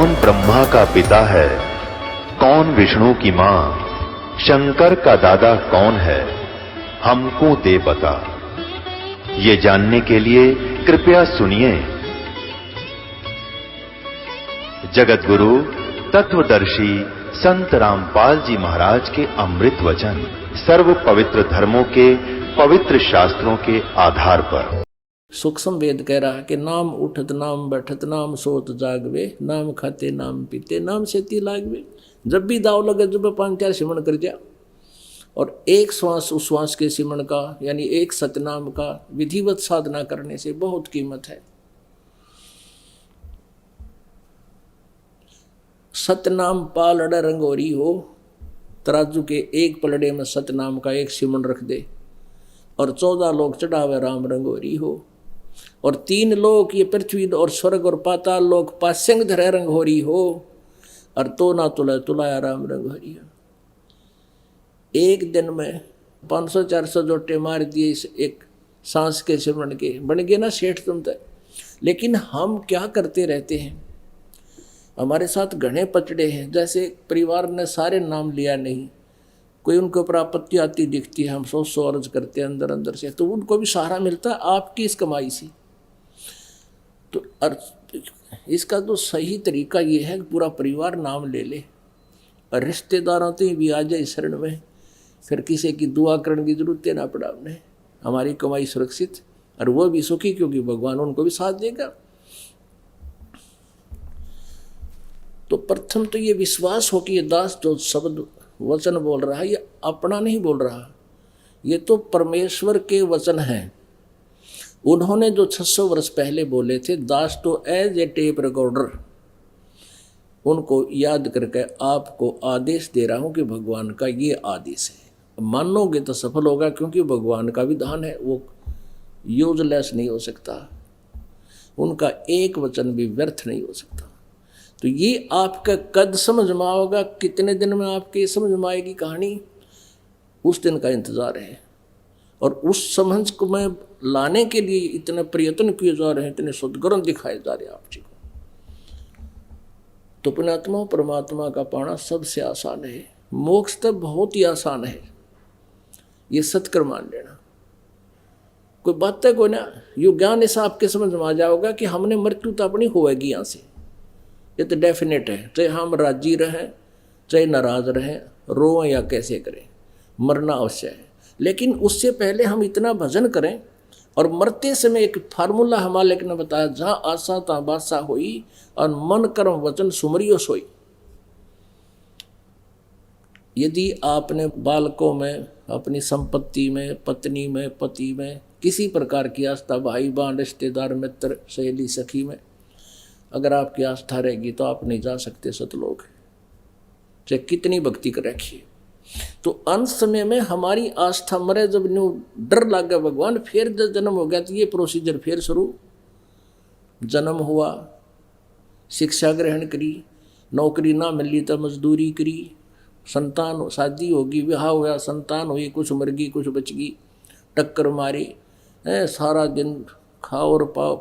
कौन ब्रह्मा का पिता है, कौन विष्णु की मां, शंकर का दादा कौन है, हमको दे बता। ये जानने के लिए कृपया सुनिए। जगत गुरु तत्वदर्शी संत रामपाल जी महाराज के अमृत वचन सर्व पवित्र धर्मों के पवित्र शास्त्रों के आधार पर। सूक्ष्म वेद कह रहा है कि नाम उठत नाम बैठत नाम सोत जागवे, नाम खाते नाम पीते नाम सेती लागवे। जब भी दाव लगे जब 5-4 सिमरण कर जा, और एक श्वास उस श्वास के सिमरण का यानी एक सतनाम का विधिवत साधना करने से बहुत कीमत है। सतनाम पालड़ रंगोरी हो, तराजू के एक पलड़े में सतनाम का एक सिमरण रख दे और 14 लोग चढ़ावे राम रंगोरी हो, और 3 लोक ये पृथ्वी और स्वर्ग और पाताल लोक पास्यंग धरे रंगोरी हो, और तो ना तुला तुलाया राम रंगोरी हो। एक दिन में 500-400 जोटे मार दिए इस एक सांस के सिमरण के, बन गए ना सेठ तुम तक। लेकिन हम क्या करते रहते हैं, हमारे साथ घने पचड़े हैं। जैसे परिवार ने सारे नाम लिया नहीं, कोई उनके ऊपर आपत्ति आती दिखती है, हम 100 अर्ज करते हैं अंदर अंदर से, तो उनको भी सहारा मिलता है आपकी इस कमाई से। तो इसका तो सही तरीका ये है कि पूरा परिवार नाम ले ले, और रिश्तेदारों तो भी आ जाए शरण में, फिर किसी की दुआ करने की जरूरत ना पड़ा उन्हें। हमारी कमाई सुरक्षित और वो भी सुखी, क्योंकि भगवान उनको भी साथ देगा। तो प्रथम तो ये विश्वास हो कि ये दास जो शब्द वचन बोल रहा है ये अपना नहीं बोल रहा, ये तो परमेश्वर के वचन हैं। उन्होंने जो 600 वर्ष पहले बोले थे, दास तो एज ए टेप रिकॉर्डर, उनको याद करके आपको आदेश दे रहा हूं कि भगवान का ये आदेश है। मानोगे तो सफल होगा, क्योंकि भगवान का विधान है, वो यूजलेस नहीं हो सकता, उनका एक वचन भी व्यर्थ नहीं हो सकता। तो ये आपका कद समझ में आओगा, कितने दिन में आपके समझ में आएगी कहानी, उस दिन का इंतजार है। और उस समझ को मैं लाने के लिए इतने प्रयत्न किए जा रहे हैं, इतने सद्गुण दिखाए जा रहे हैं आप जी को। तो पुण्यात्मा परमात्मा का पाना सबसे आसान है, मोक्ष तो बहुत ही आसान है, ये सत्कर मान लेना। कोई बात है कोई ना, यो ज्ञान ऐसा आपके समझ में आ जाओगा कि हमने मृत्यु तो अपनी होएगी यहाँ से, ये तो डेफिनेट है। चाहे हम राजी रहें चाहे नाराज रहें, रोएं या कैसे करें, मरना अवश्य है। लेकिन उससे पहले हम इतना भजन करें, और मरते समय एक फार्मूला हमारे ने बताया, जहाँ आशा तहाँ बादशा होई, और मन कर्म वचन सुमरियो सोई। यदि आपने बालकों में, अपनी संपत्ति में, पत्नी में, पति में किसी प्रकार की आस्था, भाई बहन रिश्तेदार मित्र सहेली सखी में अगर आपकी आस्था रहेगी तो आप नहीं जा सकते सतलोक, चाहे कितनी भक्ति कर रखिए। तो अंत समय में हमारी आस्था मरे, जब न्यू डर लग गया भगवान, फिर जब जन्म हो गया तो ये प्रोसीजर फिर शुरू। जन्म हुआ, शिक्षा ग्रहण करी, नौकरी ना मिली तो मजदूरी करी, संतान शादी होगी, विवाह हुआ, संतान हुई, कुछ मर गई कुछ बच गई, टक्कर मारी, सारा दिन खाओ और पाओ,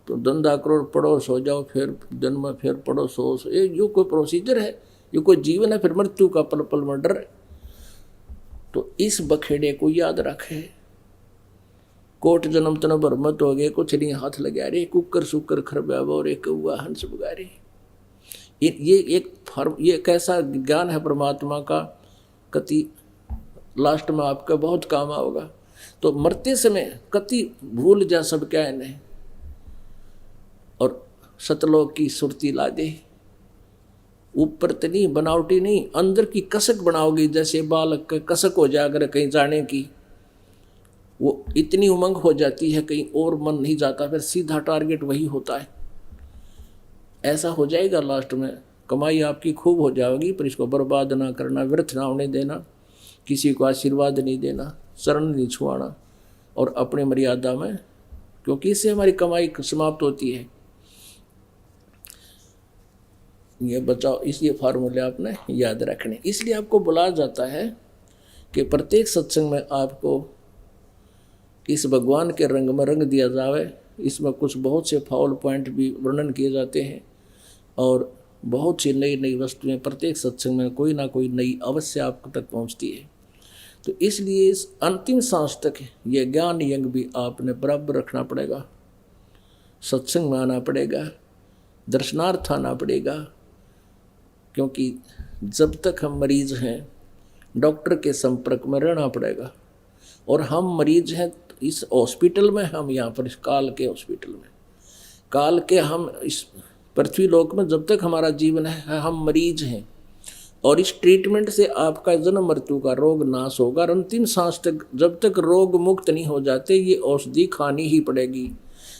तो धंधा करो पढ़ो सो जाओ, फिर जन्म फिर पढ़ो सो, ये जो कोई प्रोसीजर है, ये कोई जीवन है। फिर मृत्यु का पल पल में डर। तो इस बखेड़े को याद रखे, कोट जन्म तन भरमत हो गए, कुछ नहीं हाथ लगा रे, कुकर सुकर खरब्या और एक कौआ हंस बगारे। ये एक फर्म, ये कैसा ज्ञान है परमात्मा का, कति लास्ट में आपका बहुत काम आओगा। तो मरते समय कति भूल जा सब क्या है नहीं, और सतलोक की सुरती ला दे। ऊपर तो नहीं, बनावटी नहीं, अंदर की कसक बनाओगी। जैसे बालक का कसक हो जाए अगर कहीं जाने की, वो इतनी उमंग हो जाती है कहीं और मन नहीं जाता, फिर सीधा टारगेट वही होता है। ऐसा हो जाएगा लास्ट में, कमाई आपकी खूब हो जाएगी, पर इसको बर्बाद ना करना, व्यर्थ ना होने देना, किसी को आशीर्वाद नहीं देना, शरण नहीं छुआना, और अपनी मर्यादा में, क्योंकि इससे हमारी कमाई समाप्त होती है। ये बचाओ, इसलिए फार्मूले आपने याद रखने। इसलिए आपको बुलाया जाता है कि प्रत्येक सत्संग में आपको इस भगवान के रंग में रंग दिया जावे। इसमें कुछ बहुत से फाउल पॉइंट भी वर्णन किए जाते हैं, और बहुत सी नई नई वस्तुएं प्रत्येक सत्संग में कोई ना कोई नई अवश्य आप तक पहुंचती है। तो इसलिए इस अंतिम सांस तक ये ज्ञान यज्ञ भी आपने बराबर रखना पड़ेगा, सत्संग में आना पड़ेगा, दर्शनार्थ आना पड़ेगा। क्योंकि जब तक हम मरीज हैं डॉक्टर के संपर्क में रहना पड़ेगा। और हम मरीज हैं इस हॉस्पिटल में, हम यहाँ पर इस काल के हॉस्पिटल में, काल के हम इस पृथ्वी लोक में जब तक हमारा जीवन है हम मरीज हैं। और इस ट्रीटमेंट से आपका जन्म मृत्यु का रोग नाश होगा। और अंतिम सांस तक जब तक रोग मुक्त नहीं हो जाते ये औषधि खानी ही पड़ेगी।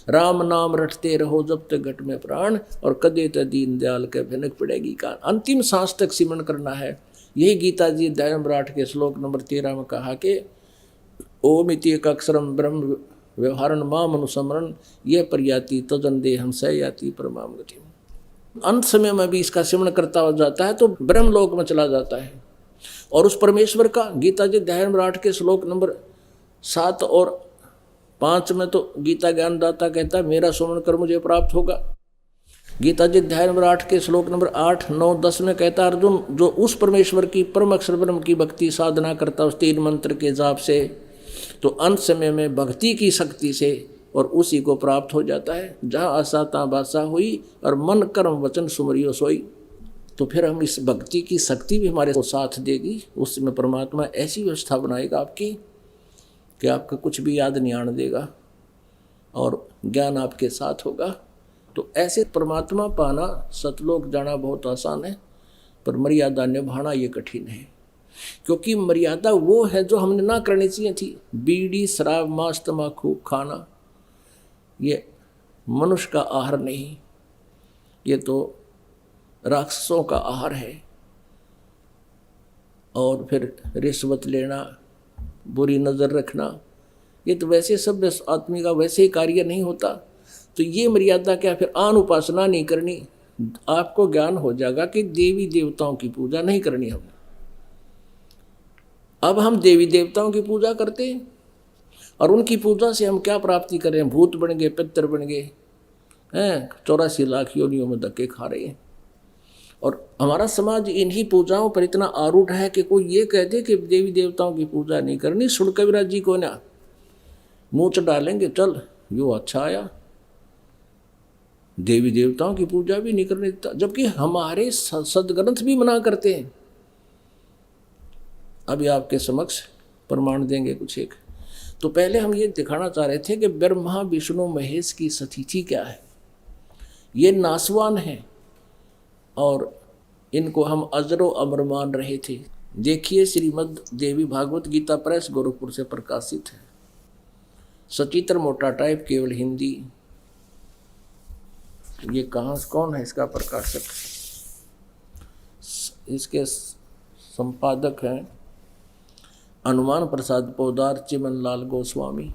राम नाम रटते रहो जब तक घट में प्राण, और कदे त दीन दयाल के भनक पड़ेगी कान। अंतिम सांस तक सिमरण करना है। यही गीता जी अध्याय नंबर 8 के श्लोक नंबर 13 में कहा कि ओम इति एक अक्षरम ब्रह्म व्यवहारण माम अनुस्मरण ये प्रयाति तजन दे हम सयाति परमाम गति। अंत समय में भी इसका सिमरण करता हो जाता है तो ब्रह्मलोक में चला जाता है। और उस परमेश्वर का गीता जी अध्याय नंबर 8 के श्लोक नंबर 7 और 5 में तो गीता ज्ञानदाता कहता है मेरा सुमरण कर मुझे प्राप्त होगा। गीता जी अध्याय नंबर 8 के श्लोक नंबर 8, 9, 10 में कहता अर्जुन जो उस परमेश्वर की परम अक्षर ब्रह्म की भक्ति साधना करता उस 3 मंत्र के जाप से, तो अंत समय में भक्ति की शक्ति से और उसी को प्राप्त हो जाता है। जहाँ आशा तहाँ बासा हुई और मन कर्म वचन सुमरियो सोई। तो फिर हम इस भक्ति की शक्ति भी हमारे को साथ देगी। उसमें परमात्मा ऐसी व्यवस्था बनाएगा आपकी कि आपका कुछ भी याद नहीं आने देगा और ज्ञान आपके साथ होगा। तो ऐसे परमात्मा पाना सतलोक जाना बहुत आसान है, पर मर्यादा निभाना ये कठिन है। क्योंकि मर्यादा वो है जो हमने ना करनी चाहिए थी। बीड़ी शराब मांस तम्बाकू खाना ये मनुष्य का आहार नहीं, ये तो राक्षसों का आहार है। और फिर रिश्वत लेना, बुरी नज़र रखना, ये तो वैसे सब आदमी का वैसे ही कार्य नहीं होता। तो ये मर्यादा क्या, फिर आन उपासना नहीं करनी। आपको ज्ञान हो जाएगा कि देवी देवताओं की पूजा नहीं करनी हमने। अब हम देवी देवताओं की पूजा करते हैं और उनकी पूजा से हम क्या प्राप्ति कर रहे हैं? भूत बन गए, पितर बन गए हैं, 84 लाख योनियों में धक्के खा रहे हैं। और हमारा समाज इन्हीं पूजाओं पर इतना आरूढ़ है कि कोई ये कह दे कि देवी देवताओं की पूजा नहीं करनी, सुन कविराज जी को ना मुँह च डालेंगे, चल यो अच्छा आया, देवी देवताओं की पूजा भी नहीं करने देता। जबकि हमारे सदग्रंथ भी मना करते हैं। अभी आपके समक्ष प्रमाण देंगे कुछ एक। तो पहले हम ये दिखाना चाह रहे थे कि ब्रह्मा विष्णु महेश की स्थिति क्या है। ये नासवान है और इनको हम अजरो अमर मान रहे थे। देखिए श्रीमद् देवी भागवत गीता प्रेस गोरखपुर से प्रकाशित है, सचित्र मोटा टाइप, केवल हिंदी। ये कहाँ कौन है इसका प्रकाशक? इसके संपादक हैं हनुमान प्रसाद पोदार, चिमन लाल गोस्वामी।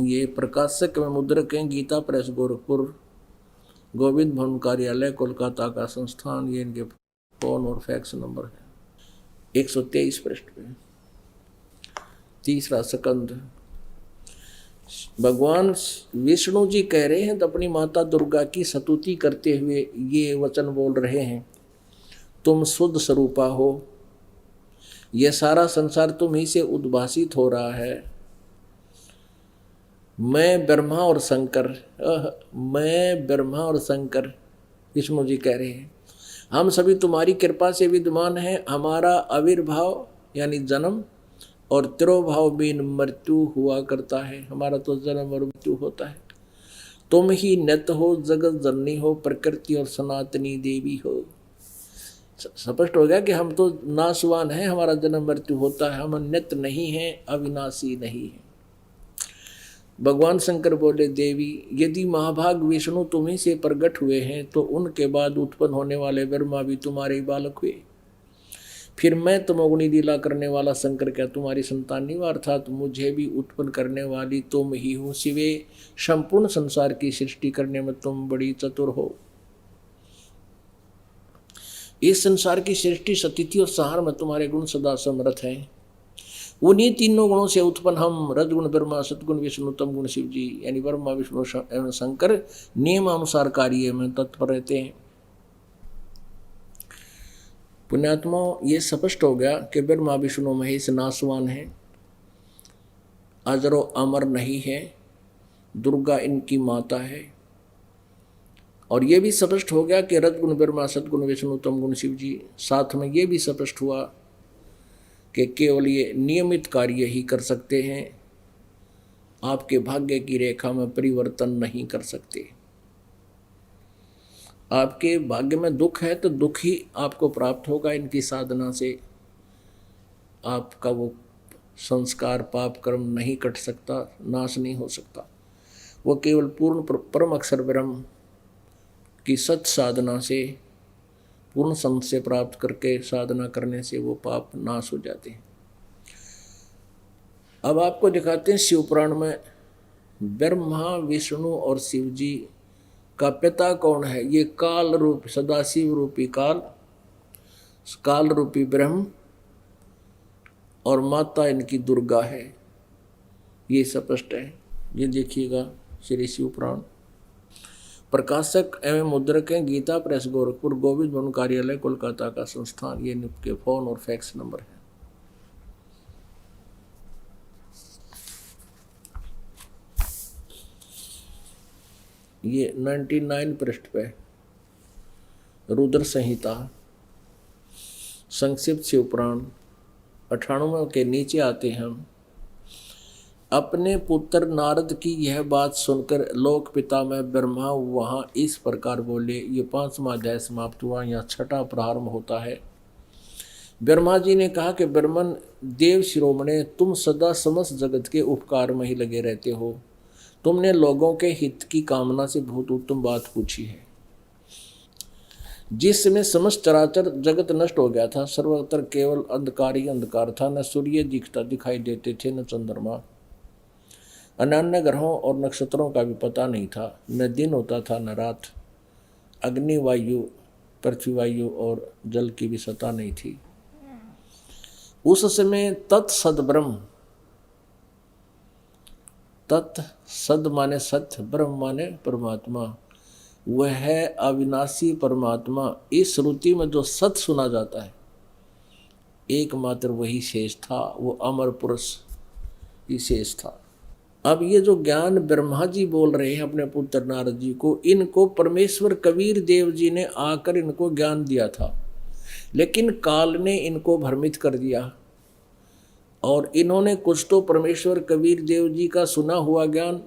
ये प्रकाशक में मुद्रक हैं गीता प्रेस गोरखपुर, गोविंद भवन कार्यालय कोलकाता का संस्थान। ये इनके फोन और फैक्स नंबर है। 123 पृष्ठ पे 3रा स्कंद। भगवान विष्णु जी कह रहे हैं तो अपनी माता दुर्गा की स्तुति करते हुए ये वचन बोल रहे हैं, तुम शुद्ध स्वरूपा हो, यह सारा संसार तुम ही से उद्भासित हो रहा है। मैं ब्रह्मा और शंकर, मैं ब्रह्मा और शंकर, विष्णु जी कह रहे हैं, हम सभी तुम्हारी कृपा से विद्यमान हैं। हमारा आविर्भाव यानी जन्म और तिरोभाव बिन मृत्यु हुआ करता है। हमारा तो जन्म और मृत्यु होता है। तुम ही नित्य हो, जगत जननी हो, प्रकृति और सनातनी देवी हो। स्पष्ट हो गया कि हम तो नाशवान हैं, हमारा जन्म मृत्यु होता है, हम नित्य नहीं हैं, अविनाशी नहीं हैं। भगवान शंकर बोले, देवी यदि महाभाग विष्णु तुम्ही से प्रकट हुए हैं तो उनके बाद उत्पन्न होने वाले ब्रह्मा भी तुम्हारे ही बालक हुए। फिर मैं तमोगुणी लीला करने वाला शंकर क्या तुम्हारी संतान नहीं हुआ? अर्थात मुझे भी उत्पन्न करने वाली तुम ही हो। शिवे संपूर्ण संसार की सृष्टि करने में तुम बड़ी चतुर हो। इस संसार की सृष्टि स्थिति और संहार में तुम्हारे गुण सदा समर्थ हैं। उन्हीं तीनों गुणों से उत्पन्न हम रजगुण ब्रह्मा, सतगुण विष्णु, तम गुण शिव जी, यानी ब्रह्मा विष्णु एवं शंकर नियमानुसार कार्य में तत्पर रहते हैं। पुण्यात्मा, ये स्पष्ट हो गया कि ब्रह्मा विष्णु महेश नाशवान है, अजरो अमर नहीं है, दुर्गा इनकी माता है। और ये भी स्पष्ट हो गया कि रजगुण ब्रह्मा, सतगुण विष्णु, तम गुण शिव जी। साथ में ये भी स्पष्ट हुआ कि केवल ये नियमित कार्य ही कर सकते हैं, आपके भाग्य की रेखा में परिवर्तन नहीं कर सकते। आपके भाग्य में दुख है तो दुख ही आपको प्राप्त होगा इनकी साधना से। आपका वो संस्कार पाप कर्म नहीं कट सकता, नाश नहीं हो सकता। वो केवल पूर्ण परम अक्षर ब्रह्म की सत साधना से, पूर्ण संशय प्राप्त करके साधना करने से वो पाप नाश हो जाते हैं। अब आपको दिखाते हैं शिव पुराण में ब्रह्मा विष्णु और शिव जी का पिता कौन है। ये काल रूप सदाशिव रूपी काल रूपी ब्रह्म, और माता इनकी दुर्गा है। ये स्पष्ट है। ये देखिएगा श्री शिव पुराण। प्रकाशक एवं मुद्रक हैं गीता प्रेस गोरखपुर, गोविंद भवन कार्यालय कोलकाता का संस्थान। ये के फोन और फैक्स नंबर है। ये 99 पृष्ठ पे रुद्र संहिता संक्षिप्त शिव पुराण 98 के नीचे आते हैं हम। अपने पुत्र नारद की यह बात सुनकर लोक पिता में ब्रह्मा वहाँ इस प्रकार बोले। ये 5वां अध्याय समाप्त हुआ, यहाँ 6ठा प्रारंभ होता है। ब्रह्मा जी ने कहा कि ब्रह्मन देव शिरोमणे, तुम सदा समस्त जगत के उपकार में ही लगे रहते हो। तुमने लोगों के हित की कामना से बहुत उत्तम बात पूछी है। जिस समय समस्त चराचर जगत नष्ट हो गया था, सर्वत्र केवल अंधकार ही अंधकार था। न सूर्य दिखाई देते थे, न चंद्रमा, अन्य ग्रहों और नक्षत्रों का भी पता नहीं था। न दिन होता था न रात। अग्नि, वायु, पृथ्वी वायु और जल की भी सत्ता नहीं थी। उस समय तत्सद ब्रह्म, तत्सद माने सत्य, ब्रह्म माने परमात्मा, वह है अविनाशी परमात्मा। इस श्रुति में जो सत्य सुना जाता है एकमात्र वही शेष था, वो अमर पुरुष ही शेष था। अब ये जो ज्ञान ब्रह्मा जी बोल रहे हैं अपने पुत्र नारद जी को, इनको परमेश्वर कबीर देव जी ने आकर इनको ज्ञान दिया था, लेकिन काल ने इनको भ्रमित कर दिया और इन्होंने कुछ तो परमेश्वर कबीर देव जी का सुना हुआ ज्ञान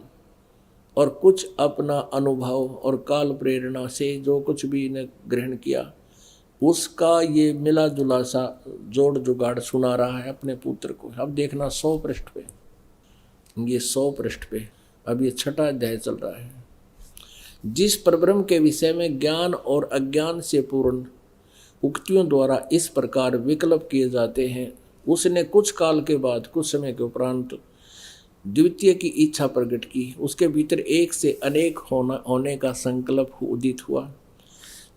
और कुछ अपना अनुभव और काल प्रेरणा से जो कुछ भी इन्हें ग्रहण किया, उसका ये मिला जुला सा जोड़ जुगाड़ सुना रहा है अपने पुत्र को। अब देखना 100 पृष्ठ पे, ये 100 पृष्ठ पे अब ये 6ठा अध्याय चल रहा है। जिस परब्रह्म के विषय में ज्ञान और अज्ञान से पूर्ण उक्तियों द्वारा इस प्रकार विकल्प किए जाते हैं, उसने कुछ काल के बाद, कुछ समय के उपरांत द्वितीय की इच्छा प्रकट की। उसके भीतर एक से अनेक होने का संकल्प उदित हुआ।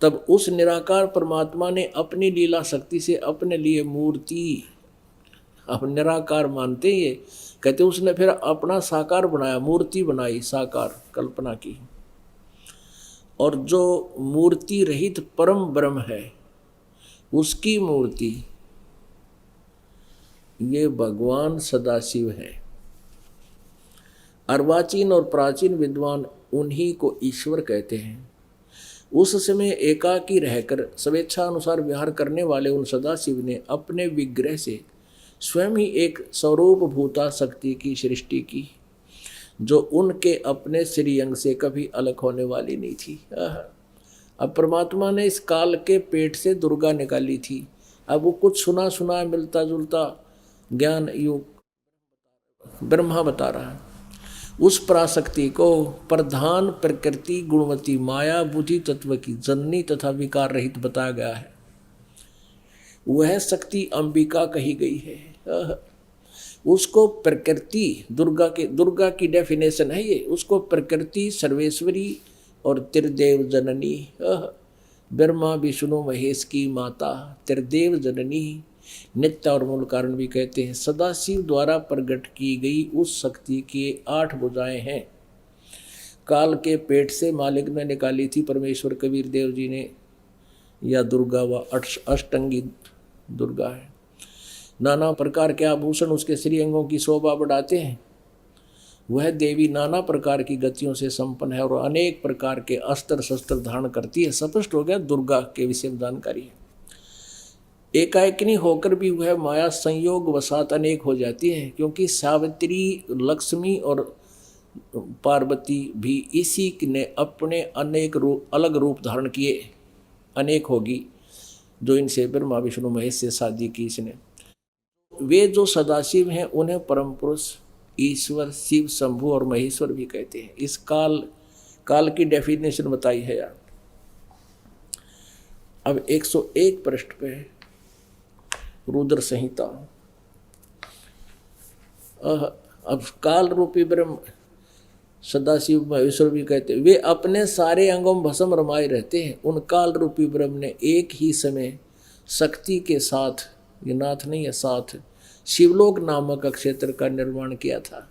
तब उस निराकार परमात्मा ने अपनी लीला शक्ति से अपने लिए मूर्ति, अब निराकार मानते ये, कहते उसने फिर अपना साकार बनाया, मूर्ति बनाई, साकार कल्पना की। और जो मूर्ति रहित परम ब्रह्म है उसकी मूर्ति ये भगवान सदाशिव है। अर्वाचीन और प्राचीन विद्वान उन्हीं को ईश्वर कहते हैं। उस समय एकाकी रहकर स्वेच्छा अनुसार विहार करने वाले उन सदाशिव ने अपने विग्रह से स्वयं ही एक स्वरूप भूता शक्ति की सृष्टि की, जो उनके अपने श्रीअंग से कभी अलग होने वाली नहीं थी। अब परमात्मा ने इस काल के पेट से दुर्गा निकाली थी। अब वो कुछ सुना सुना मिलता जुलता ज्ञान युग ब्रह्मा बता रहा है। उस पराशक्ति को प्रधान प्रकृति गुणवती माया बुद्धि तत्व की जननी तथा विकार रहित बताया गया है। वह शक्ति अंबिका कही गई है। उसको प्रकृति, दुर्गा की डेफिनेशन है ये, उसको प्रकृति सर्वेश्वरी और त्रिदेव जननी, ब्रह्मा विष्णु महेश की माता त्रिदेव जननी, नित्य और मूल कारण भी कहते हैं। सदाशिव द्वारा प्रकट की गई उस शक्ति की 8 भुजाएं हैं। काल के पेट से मालिक ने निकाली थी परमेश्वर कबीर देव जी ने, या दुर्गा व अष्टंगी दुर्गा है। नाना प्रकार के आभूषण उसके श्री अंगों की शोभा बढ़ाते हैं। वह देवी नाना प्रकार की गतियों से संपन्न है और अनेक प्रकार के अस्त्र शस्त्र धारण करती है। स्पष्ट हो गया दुर्गा के विषय में जानकारी है। एकाएकिनी होकर भी वह माया संयोग वसात अनेक हो जाती है, क्योंकि सावित्री, लक्ष्मी और पार्वती भी इसी ने अपने अनेक रूप, अलग रूप धारण किए, अनेक होगी, जो इनसे ब्रह्मा विष्णु महेश से शादी की इसने। वे जो सदाशिव हैं उन्हें परम पुरुष, ईश्वर, शिव, शंभु और महेश्वर भी कहते हैं। इस काल की डेफिनेशन बताई है यार। अब 101 पृष्ठ पे रुद्र संहिता। अब काल रूपी ब्रह्म, सदाशिव, महेश्वर भी कहते हैं, वे अपने सारे अंगों में भस्म रमाए रहते हैं। उन काल रूपी ब्रह्म ने एक ही समय शक्ति के साथ, ये नाथ नहीं है, साथ शिवलोक नामक क्षेत्र का निर्माण किया था।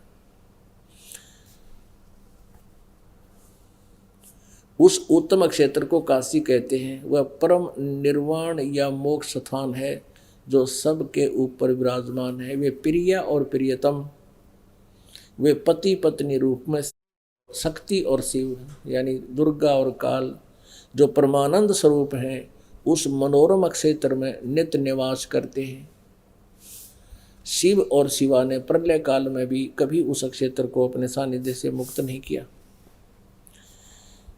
उस उत्तम क्षेत्र को काशी कहते हैं। वह परम निर्वाण या मोक्ष स्थान है जो सबके ऊपर विराजमान है। वे प्रिय और प्रियतम, वे पति पत्नी रूप में शक्ति और शिव यानी दुर्गा और काल जो परमानंद स्वरूप हैं, उस मनोरम क्षेत्र में नित्य निवास करते हैं। शिव और शिवा ने प्रलय काल में भी कभी उस क्षेत्र को अपने सानिध्य से मुक्त नहीं किया।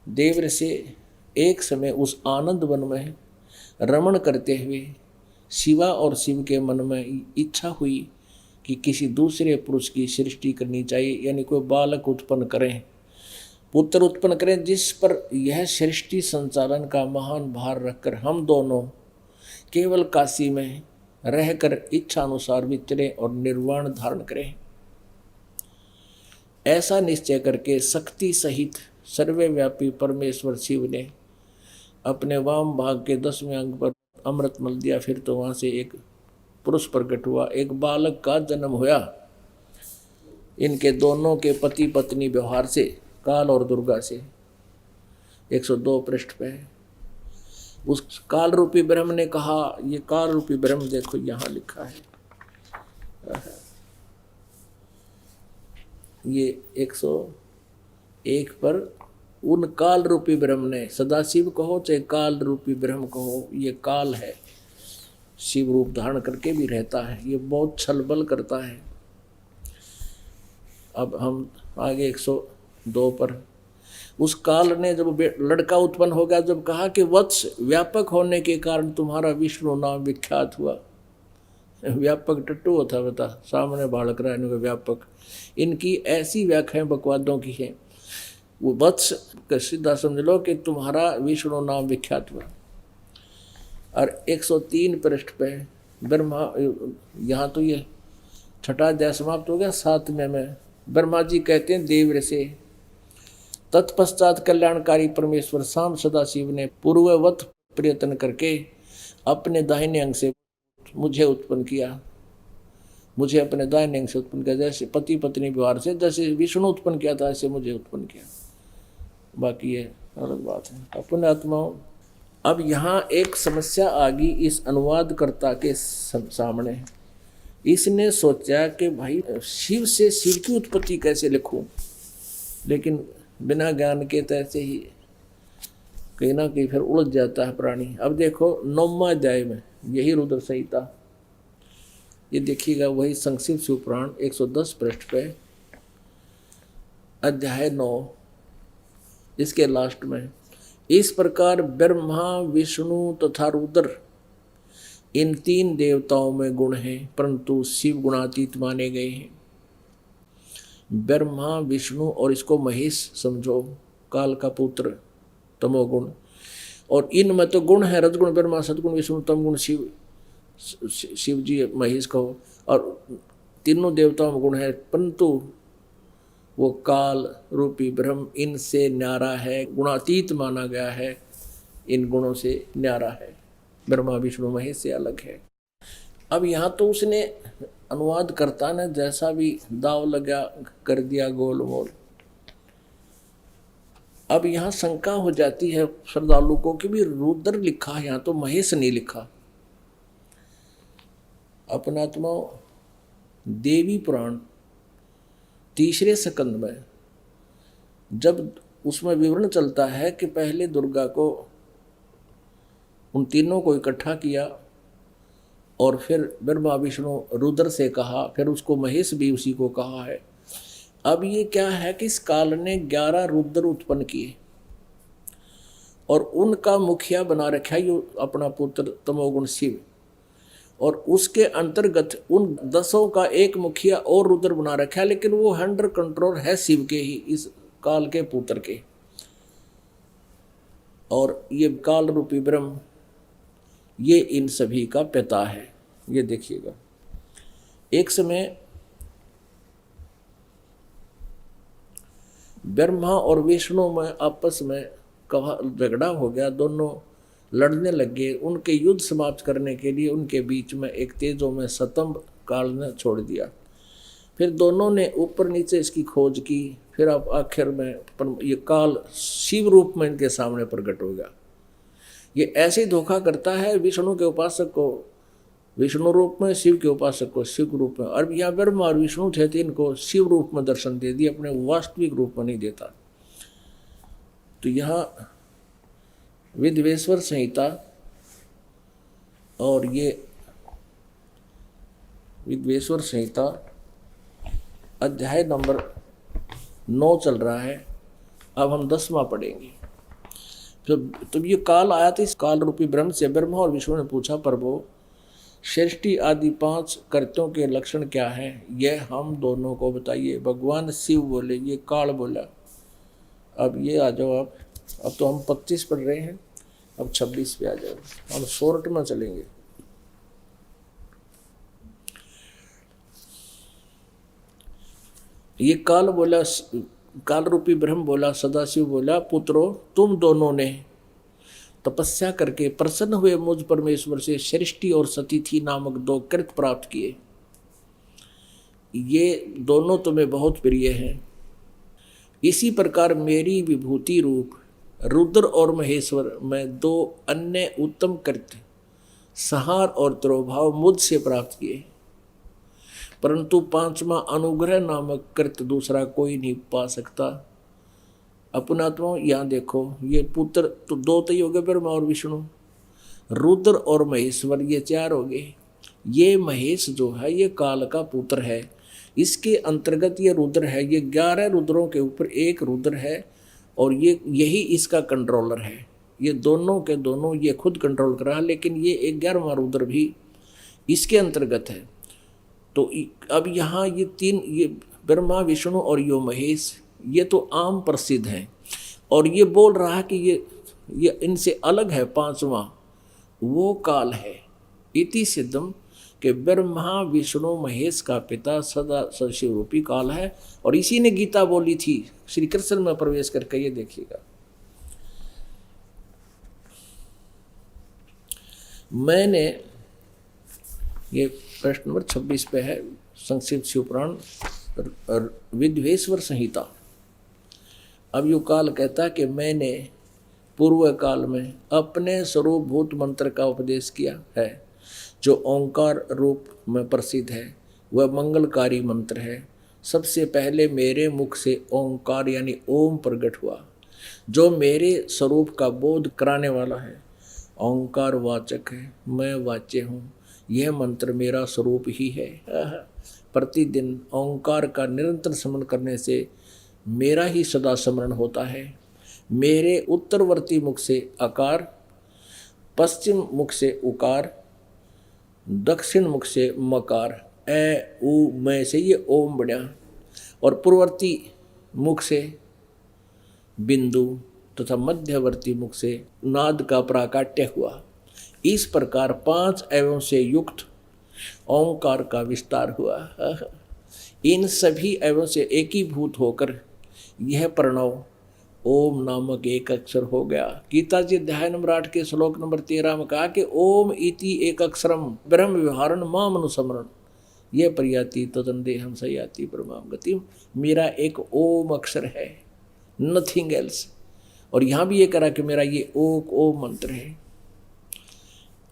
देव से एक समय उस आनंद वन में रमण करते हुए शिवा और शिव के मन में इच्छा हुई कि किसी दूसरे पुरुष की सृष्टि करनी चाहिए, यानी कोई बालक उत्पन्न करें, पुत्र उत्पन्न करें, जिस पर यह सृष्टि संचालन का महान भार रखकर हम दोनों केवल काशी में रहकर इच्छा अनुसार विचरें और निर्वाण धारण करें। ऐसा निश्चय करके शक्ति सहित सर्वव्यापी परमेश्वर शिव ने अपने वाम भाग के 10वें अंग पर अमृत मल दिया। फिर तो वहां से एक पुरुष प्रकट हुआ, एक बालक का जन्म हुआ। इनके दोनों के पति पत्नी व्यवहार से, काल और दुर्गा से। 102 पृष्ठ पे उस काल रूपी ब्रह्म ने कहा, ये काल रूपी ब्रह्म देखो यहाँ लिखा है, ये 101 पर उन काल रूपी ब्रह्म ने, सदाशिव कहो चाहे काल रूपी ब्रह्म कहो, ये काल है, शिव रूप धारण करके भी रहता है, ये बहुत छलबल करता है। अब हम आगे 102 पर उस काल ने जब लड़का उत्पन्न हो गया, जब कहा कि वत्स व्यापक होने के कारण तुम्हारा विष्णु नाम विख्यात हुआ। व्यापक टट्टू होता बता, सामने बालक रहा इनका व्यापक। इनकी ऐसी व्याख्याएं बकवादों की हैं। वो वत्स का सीधा समझ लो कि तुम्हारा विष्णु नाम विख्यात हुआ। और 103 पृष्ठ पे ब्रह्मा, यहाँ तो ये 6ठा अध्याय समाप्त हो गया। 7वें में ब्रह्मा जी कहते हैं देव से, तत्पश्चात कल्याणकारी परमेश्वर शाम सदाशिव ने पूर्ववत प्रयत्न करके अपने दाहिने अंग से मुझे उत्पन्न किया, मुझे अपने दाहिने अंग से उत्पन्न किया, जैसे पति पत्नी व्यवहार से जैसे विष्णु उत्पन्न किया था ऐसे मुझे उत्पन्न किया। बाकी ये अलग बात है। अपने आत्माओं, अब यहाँ एक समस्या आ गई इस अनुवादकर्ता के सामने। इसने सोचा कि भाई शिव से शिव की उत्पत्ति कैसे लिखूं, लेकिन बिना ज्ञान के तो ऐसे ही कहीं ना कहीं फिर उलझ जाता है प्राणी। अब देखो 9वां अध्याय में यही रुद्र संहिता, ये देखिएगा वही संक्षिप्त शिवपुराण 110 पृष्ठ पे अध्याय 9, इसके लास्ट में, इस प्रकार ब्रह्मा, विष्णु तथा रुद्र इन 3 देवताओं में गुण हैं, परंतु शिव गुणातीत माने गए हैं। ब्रह्मा, विष्णु और इसको महेश समझो, काल का पुत्र, तमोगुण, और इनमें तो गुण है रजगुण ब्रह्मा, सदगुण विष्णु, तमगुण शिव, शिव जी महेश कहो, और तीनों देवताओं में गुण है, परंतु वो काल रूपी ब्रह्म इनसे न्यारा है, गुणातीत माना गया है, इन गुणों से न्यारा है, ब्रह्मा विष्णु महेश से अलग है। अब यहाँ तो उसने अनुवाद करता ने जैसा भी दाव लगा कर दिया गोल मोल। अब यहाँ शंका हो जाती है श्रद्धालु को कि भी रुद्र लिखा है, यहाँ तो महेश नहीं लिखा। अपनात्मा देवी पुराण तीसरे स्कंद में जब उसमें विवरण चलता है कि पहले दुर्गा को, उन तीनों को इकट्ठा किया और फिर ब्रह्मा विष्णु रुद्र से कहा, फिर उसको महेश भी उसी को कहा है। अब ये क्या है कि इस काल ने 11 रुद्र उत्पन्न किए और उनका मुखिया बना रखा है ये अपना पुत्र तमोगुण शिव, और उसके अंतर्गत उन 10 का एक मुखिया और रुद्र बना रखा है, लेकिन वो अंडर कंट्रोल है शिव के ही, इस काल के पुत्र के। और ये काल रूपी ब्रह्म ये इन सभी का पिता है। ये देखिएगा, एक समय ब्रह्मा और विष्णु में आपस में झगड़ा हो गया, दोनों लड़ने लगे। उनके युद्ध समाप्त करने के लिए उनके बीच में एक तेजों में स्तंभ काल ने छोड़ दिया। फिर दोनों ने ऊपर नीचे इसकी खोज की, फिर अब आखिर में ये काल शिव रूप में इनके सामने प्रकट हो गया। ये ऐसे ही धोखा करता है विष्णु के उपासक को विष्णु रूप में, शिव के उपासक को शिव रूप में। और यहाँ ब्रह्मा और विष्णु थे तो इनको शिव रूप में दर्शन दे दिए, अपने वास्तविक रूप में नहीं देता। तो यहाँ विद्वेश्वर संहिता और ये विद्वेश्वर संहिता अध्याय नंबर 9 चल रहा है। अब हम 10वां पढ़ेंगे। तो ये काल आया था, इस काल रूपी ब्रह्म से ब्रह्मा और विष्णु ने पूछा, प्रभु सृष्टि आदि 5 कर्तों के लक्षण क्या हैं, यह हम दोनों को बताइए। भगवान शिव बोले, ये काल बोला। अब ये आ जाओ आप, अब तो हम 25 पढ़ रहे हैं, अब 26 पे आ जाओ, हम शॉर्ट में चलेंगे। ये काल बोला, काल रूपी ब्रह्म बोला, सदाशिव बोला, पुत्रों तुम दोनों ने तपस्या करके प्रसन्न हुए मुझ परमेश्वर से सृष्टि और सतिथि नामक 2 कृत प्राप्त किए। ये दोनों तुम्हें बहुत प्रिय हैं। इसी प्रकार मेरी विभूति रूप रुद्र और महेश्वर में 2 अन्य उत्तम कृत्य संहार और द्रोभाव मुझसे प्राप्त किए, परंतु 5वां अनुग्रह नामक कृत्य दूसरा कोई नहीं पा सकता। अपनात्मा यहाँ देखो, ये पुत्र तो 2 तो हो गए, ब्रह्मा और विष्णु, रुद्र और महेश्वर ये 4 हो गए। ये महेश जो है ये काल का पुत्र है, इसके अंतर्गत ये रुद्र है। ये 11 रुद्रों के ऊपर एक रुद्र है और ये यही इसका कंट्रोलर है। ये दोनों के दोनों ये खुद कंट्रोल कर रहा है, लेकिन ये 11वां रुद्र भी इसके अंतर्गत है। तो अब यहाँ ये 3, ये ब्रह्मा विष्णु और यो महेश, ये तो आम प्रसिद्ध हैं। और ये बोल रहा है कि ये इनसे अलग है 5वां, वो काल है। इति सिद्धम कि ब्रह्मा विष्णु महेश का पिता सदा सशिव रूपी काल है। और इसी ने गीता बोली थी श्री कृष्ण में प्रवेश करके। ये देखिएगा, मैंने ये प्रश्न नंबर 26 पे है, संक्षिप्त शिवपुराण विद्वेश्वर संहिता। अब यो काल कहता है कि मैंने पूर्व काल में अपने स्वरूप भूत मंत्र का उपदेश किया है, जो ओंकार रूप में प्रसिद्ध है। वह मंगलकारी मंत्र है। सबसे पहले मेरे मुख से ओंकार यानी ओम प्रकट हुआ, जो मेरे स्वरूप का बोध कराने वाला है। ओंकार वाचक है, मैं वाच्य हूँ। यह मंत्र मेरा स्वरूप ही है। प्रतिदिन ओंकार का निरंतर स्मरण करने से मेरा ही सदा स्मरण होता है। मेरे उत्तरवर्ती मुख से अकार, पश्चिम मुख से उकार, दक्षिण मुख से मकार, ए उ मैं से ये ओम बना, और पूर्ववर्ती मुख से बिंदु तथा मध्यवर्ती मुख से नाद का प्राकाट्य हुआ। इस प्रकार 5 एवं से युक्त ओंकार का विस्तार हुआ। इन सभी एवं से एकीभूत होकर यह प्रणव ओम नामक एक अक्षर हो गया। गीता जी अध्याय नंबर 8 के श्लोक नंबर 13 में कहा कि ओम इति एक अक्षरम ब्रह्म विहारण माम अनुसमरण ये प्रयाति तदंदेहम सयाति परमाम गतिम। मेरा एक ओम अक्षर है, नथिंग एल्स। और यहाँ भी ये करा कि मेरा ये ओम मंत्र है।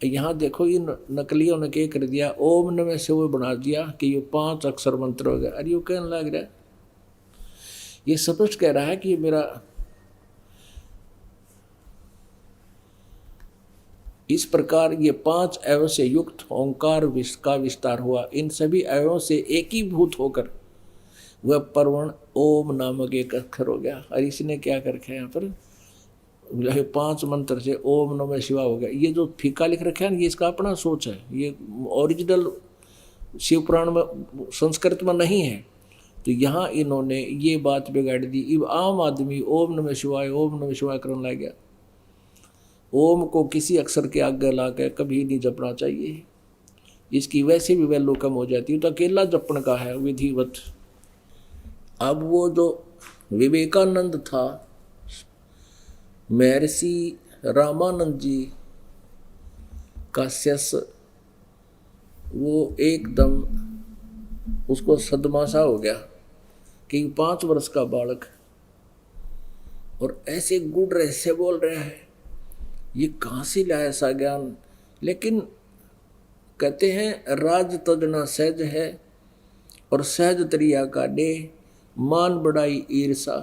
यहाँ देखो ये नकलियों ने क्या कर दिया, ओम नमः शिवाय बना दिया कि ये 5 अक्षर मंत्र हो गया। अरे ये कहने लग रहा है, ये स्पष्ट कह रहा है कि ये मेरा इस प्रकार ये 5 अवयव से युक्त ओंकार का विस्तार हुआ। इन सभी अवयवों से एकीभूत होकर वह परवण ओम नामक एक अक्षर हो गया। और इसने क्या कर रखा है यहाँ पर, 5 मंत्र से ओम नमः शिवाय हो गया। ये जो फीका लिख रखा है ना, ये इसका अपना सोच है, ये ओरिजिनल शिव पुराण में संस्कृत में नहीं है। तो यहाँ इन्होंने ये बात बिगाड़ दी। अब आम आदमी ओम नमः शिवाय करने लग गया। ओम को किसी अक्षर के आगे ला के कभी नहीं जपना चाहिए, इसकी वैसे भी वैल्यू कम हो जाती है। तो अकेला जपन का है विधिवत। अब वो जो विवेकानंद था, महर्षि रामानंद जी का शिष्य, वो एकदम उसको सदमा सा हो गया कि 5 वर्ष का बालक और ऐसे गुड़ रहस्य बोल रहा है, ये कहाँ से लाया ऐसा ज्ञान। लेकिन कहते हैं राज तजना सहज है और सहज तरिया का डे, मान बढ़ाई ईर्षा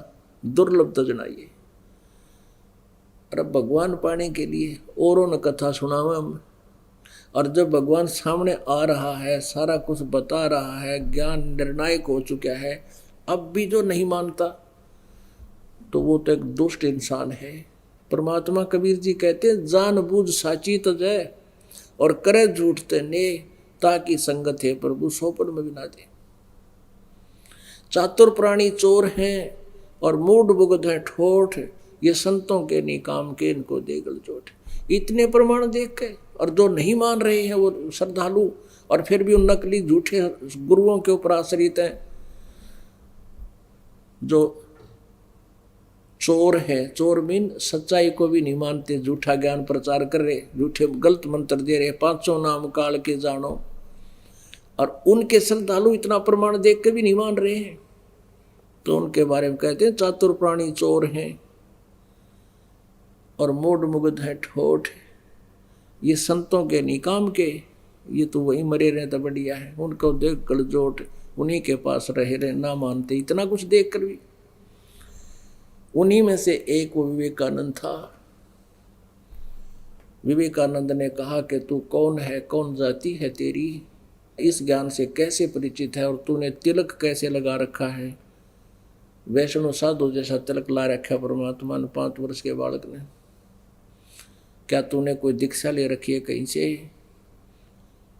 दुर्लभ तजना ये। अरे भगवान पाने के लिए औरों ने कथा सुनावा हम, और जब भगवान सामने आ रहा है, सारा कुछ बता रहा है, ज्ञान निर्णायक हो चुका है, अब भी जो नहीं मानता तो वो तो एक दुष्ट इंसान है। परमात्मा कबीर जी कहते हैं जानबूझ साची तजय और करे झूठ ने, ताकि संगत है प्रभु सोपन में भी ना दे। चातुर प्राणी चोर हैं और मूड बुगध हैं ठोठ, ये संतों के निकाम के इनको देगल चोट। इतने प्रमाण देख के, और जो नहीं मान रहे हैं वो श्रद्धालु और फिर भी उन नकली झूठे गुरुओं के ऊपर आश्रित हैं, जो चोर हैं। चोर मीन सच्चाई को भी नहीं मानते, झूठा ज्ञान प्रचार कर रहे, झूठे गलत मंत्र दे रहे, 500 नाम काल के जानो। और उनके श्रद्धालु इतना प्रमाण देख के भी नहीं मान रहे हैं, तो उनके बारे में कहते हैं चातुर प्राणी चोर हैं और मूड मुग्ध है ठोठ, ये संतों के निकाम के, ये तो वही मरे रहे तो बढ़िया है, उनको देख गलजोट, उन्हीं के पास रहे रहे, ना मानते। इतना कुछ देख कर भी उन्हीं में से एक वो विवेकानंद था। विवेकानंद ने कहा कि तू कौन है, कौन जाति है तेरी, इस ज्ञान से कैसे परिचित है, और तूने तिलक कैसे लगा रखा है। वैष्णव साधु जैसा तिलक ला रखा परमात्मा ने 5 वर्ष के बालक ने। क्या तूने कोई दीक्षा ले रखी है कहीं से।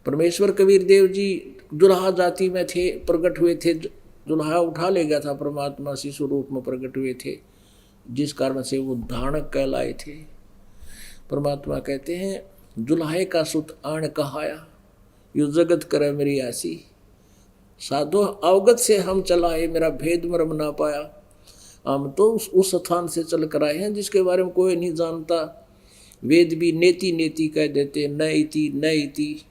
परमेश्वर कबीर देव जी दुल्हा जाति में थे, प्रकट हुए थे, दुल्हा उठा ले गया था परमात्मा, शिशु रूप में प्रकट हुए थे, जिस कारण से वो धानक कहलाए थे। परमात्मा कहते हैं दुल्हे का सुत आण कहाया, यु जगत करे मेरी ऐसी। साधो अवगत से हम चलाए, मेरा भेद मर्म ना पाया। हम तो उस स्थान से चल कर आए हैं जिसके बारे में कोई नहीं जानता। वेद भी नेति नेति कह देते, न इति न इति।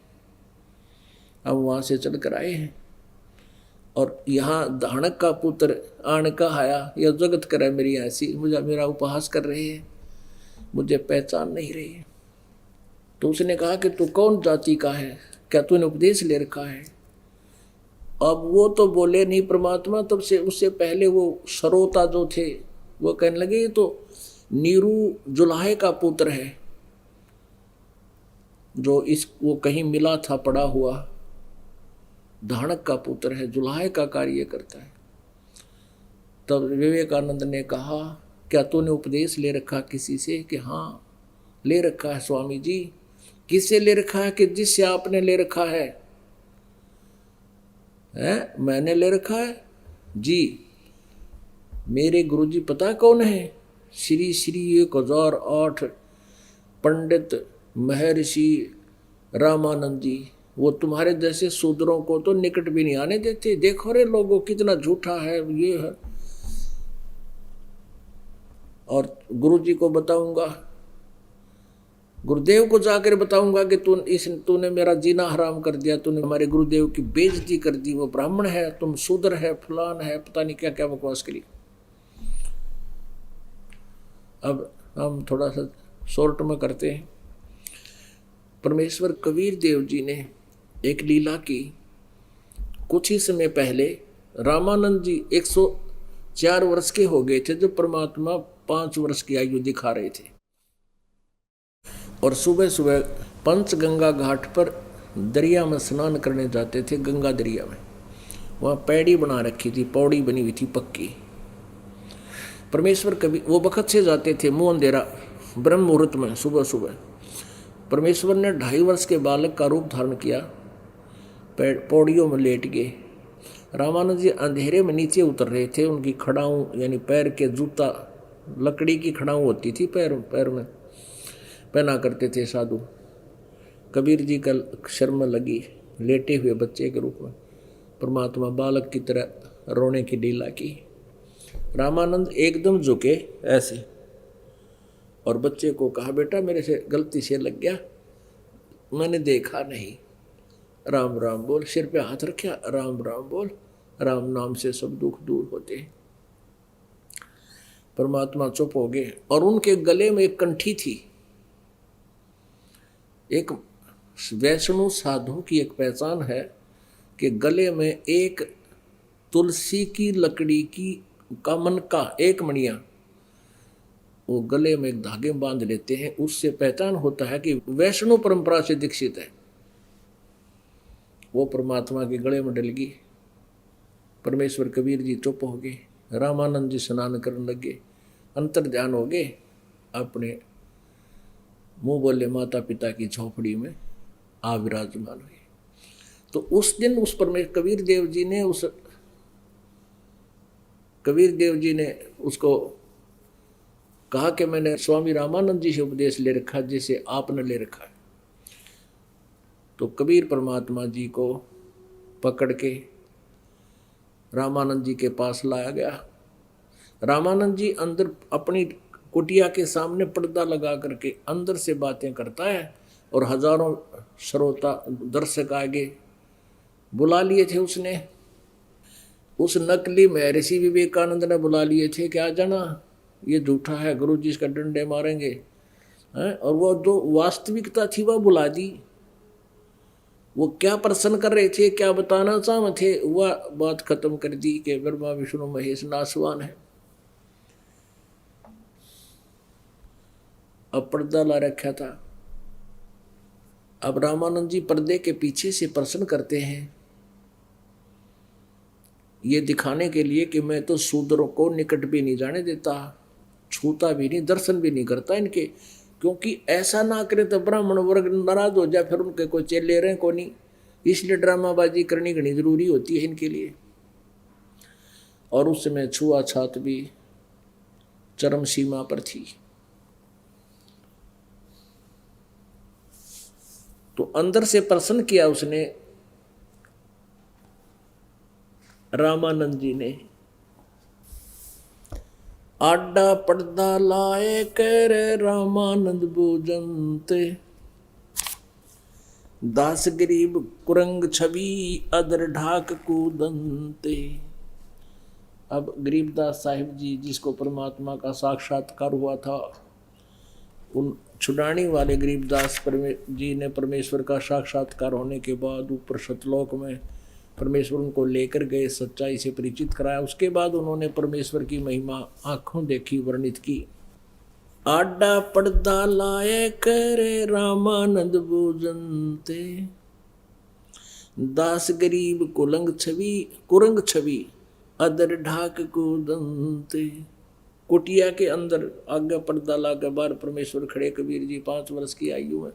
हम वहाँ से चल कर आए हैं। और यहाँ धानक का पुत्र आण कहाया, यह जगत करे मेरी ऐसी। मुझे मेरा उपहास कर रहे हैं, मुझे पहचान नहीं रही है। तो उसने कहा कि तू कौन जाति का है, क्या तूने उपदेश ले रखा है। अब वो तो बोले नहीं परमात्मा, तब से उससे पहले वो सरोता जो थे वो कहने लगे ये तो नीरू जुल्हे का पुत्र है, जो इस वो कहीं मिला था पड़ा हुआ, धानक का पुत्र है, जुल्हे का कार्य करता है। तब विवेकानंद ने कहा क्या तूने उपदेश ले रखा किसी से, कि हाँ ले रखा है स्वामी जी। किससे ले रखा है, कि जिससे आपने ले रखा है। मैंने ले रखा है जी। मेरे गुरुजी पता कौन है, श्री श्री 1008 पंडित महर्षि रामानंद जी। वो तुम्हारे जैसे शूद्रों को तो निकट भी नहीं आने देते। देखो रे लोगों कितना झूठा है ये है। और गुरु जी को बताऊंगा, गुरुदेव को जाकर बताऊंगा कि तूने मेरा जीना हराम कर दिया, तूने हमारे गुरुदेव की बेइज्जती कर दी, वो ब्राह्मण है, तुम शूद्र है, फलान है, पता नहीं क्या क्या बकवास करी। अब हम थोड़ा सा शॉर्ट में करते हैं। परमेश्वर कबीर देव जी ने एक लीला की। कुछ ही समय पहले रामानंद जी 104 वर्ष के हो गए थे जब परमात्मा 5 वर्ष की आयु दिखा रहे थे, और सुबह सुबह पंचगंगा घाट पर दरिया में स्नान करने जाते थे। गंगा दरिया में वहाँ पैड़ी बना रखी थी, पौड़ी बनी हुई थी पक्की। परमेश्वर कभी वो बखत से जाते थे, मुँह अंधेरा, ब्रह्म मुहूर्त में सुबह सुबह। परमेश्वर ने 2.5 वर्ष के बालक का रूप धारण किया, पौड़ियों में लेट गए। रामानंद जी अंधेरे में नीचे उतर रहे थे। उनकी खड़ाऊँ यानी पैर के जूता, लकड़ी की खड़ाऊँ होती थी, पैर में पहना करते थे साधु। कबीर जी का शर्म लगी, लेटे हुए बच्चे के रूप में परमात्मा बालक की तरह रोने की लीला की। रामानंद एकदम झुके ऐसे, और बच्चे को कहा, बेटा मेरे से गलती से लग गया, मैंने देखा नहीं, राम राम बोल। सिर पे हाथ रखा, राम राम बोल, राम नाम से सब दुख दूर होते हैं। परमात्मा चुप हो गए, और उनके गले में एक कंठी थी। एक वैष्णव साधु की एक पहचान है कि गले में एक तुलसी की लकड़ी की का मन का एक मणिया वो गले में एक धागे बांध लेते हैं। उससे पहचान होता है कि वैष्णव परंपरा से दीक्षित है। वो परमात्मा के गले में डल गई। परमेश्वर कबीर जी चुप हो गए, रामानंद जी स्नान करने लगे, अंतर ध्यान हो गए, अपने मुंह बोले माता पिता की झोपड़ी में आ विराजमान हुए। तो उस दिन उस कबीर देव जी ने उसको कहा कि मैंने स्वामी रामानंद जी से उपदेश ले रखा जैसे आपने ले रखा है। तो कबीर परमात्मा जी को पकड़ के रामानंद जी के पास लाया गया। रामानंद जी अंदर अपनी कुटिया के सामने पर्दा लगा करके अंदर से बातें करता है, और हजारों श्रोता दर्शक आगे बुला लिए थे उसने। उस नकली महर्षि विवेकानंद ने बुला लिए थे कि आ जाना, ये झूठा है, गुरु जी इसका डंडे मारेंगे हैं। और वो जो वास्तविकता थी वह बुला दी। वो क्या प्रश्न कर रहे थे, क्या बताना चाहते थे, वह बात खत्म कर दी कि ब्रह्मा विष्णु महेश नासवान है। अब पर्दा ला रखा था। अब रामानंद जी पर्दे के पीछे से प्रश्न करते हैं, ये दिखाने के लिए कि मैं तो शूद्रों को निकट भी नहीं जाने देता, छूता भी नहीं, दर्शन भी नहीं करता इनके, क्योंकि ऐसा ना करे तो ब्राह्मण वर्ग नाराज हो जाए, फिर उनके कोई चेले रहे को नहीं। इसलिए ड्रामाबाजी करनी घनी जरूरी होती है इनके लिए। और उस समय छुआछूत भी चरम सीमा पर थी। तो अंदर से प्रश्न किया उसने, रामानंद जी ने, आडा पर्दा लाए कर रामानंद भोजनते, दास गरीब कुरंग छवि अदर ढाक कूदनते। अब गरीबदास साहिब जी जिसको परमात्मा का साक्षात्कार हुआ था, उन छुड़ानी वाले गरीबदास जी ने परमेश्वर का साक्षात्कार होने के बाद ऊपर सतलोक में परमेश्वर उनको लेकर गए, सच्चाई से परिचित कराया। उसके बाद उन्होंने परमेश्वर की महिमा आंखों देखी, वर्णित की। आडा पर्दा लाए करे रामानंद भोजनते, दास गरीब कुरंग छवि अदर ढाक कूदनते। कुटिया के अंदर आगे पर्दा लाकर बाहर परमेश्वर खड़े, कबीर जी 5 वर्ष की आयु में,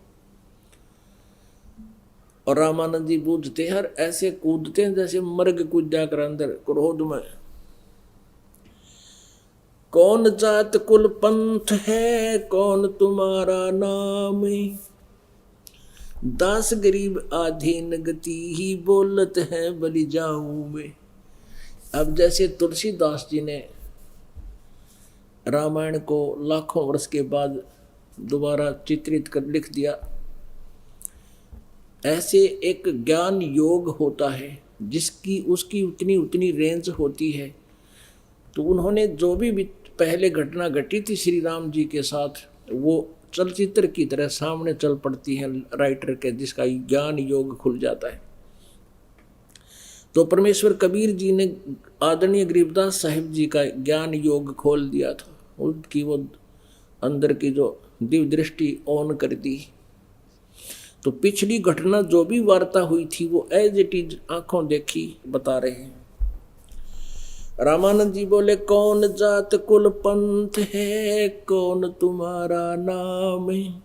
और रामानंद जी बूझते हर ऐसे कूदते हैं जैसे मर्ग कूद जाकर अंदर क्रोध में। कौन जात कुल पंथ है, कौन तुम्हारा नाम, दास गरीब आधीन गति ही बोलत है बलि जाऊं में। अब जैसे तुलसीदास जी ने रामायण को लाखों वर्ष के बाद दोबारा चित्रित कर लिख दिया। ऐसे एक ज्ञान योग होता है जिसकी उसकी उतनी उतनी रेंज होती है। तो उन्होंने जो भी पहले घटना घटी थी श्री राम जी के साथ, वो चलचित्र की तरह सामने चल पड़ती है राइटर के, जिसका ज्ञान योग खुल जाता है। तो परमेश्वर कबीर जी ने आदरणीय गरीबदास साहिब जी का ज्ञान योग खोल दिया था, उनकी वो अंदर की जो दिव्य दृष्टि ऑन कर दी। तो पिछली घटना जो भी वार्ता हुई थी वो एज इट इज आंखों देखी बता रहे हैं। रामानंद जी बोले, कौन जात कुल पंथ है, कौन तुम्हारा नाम है,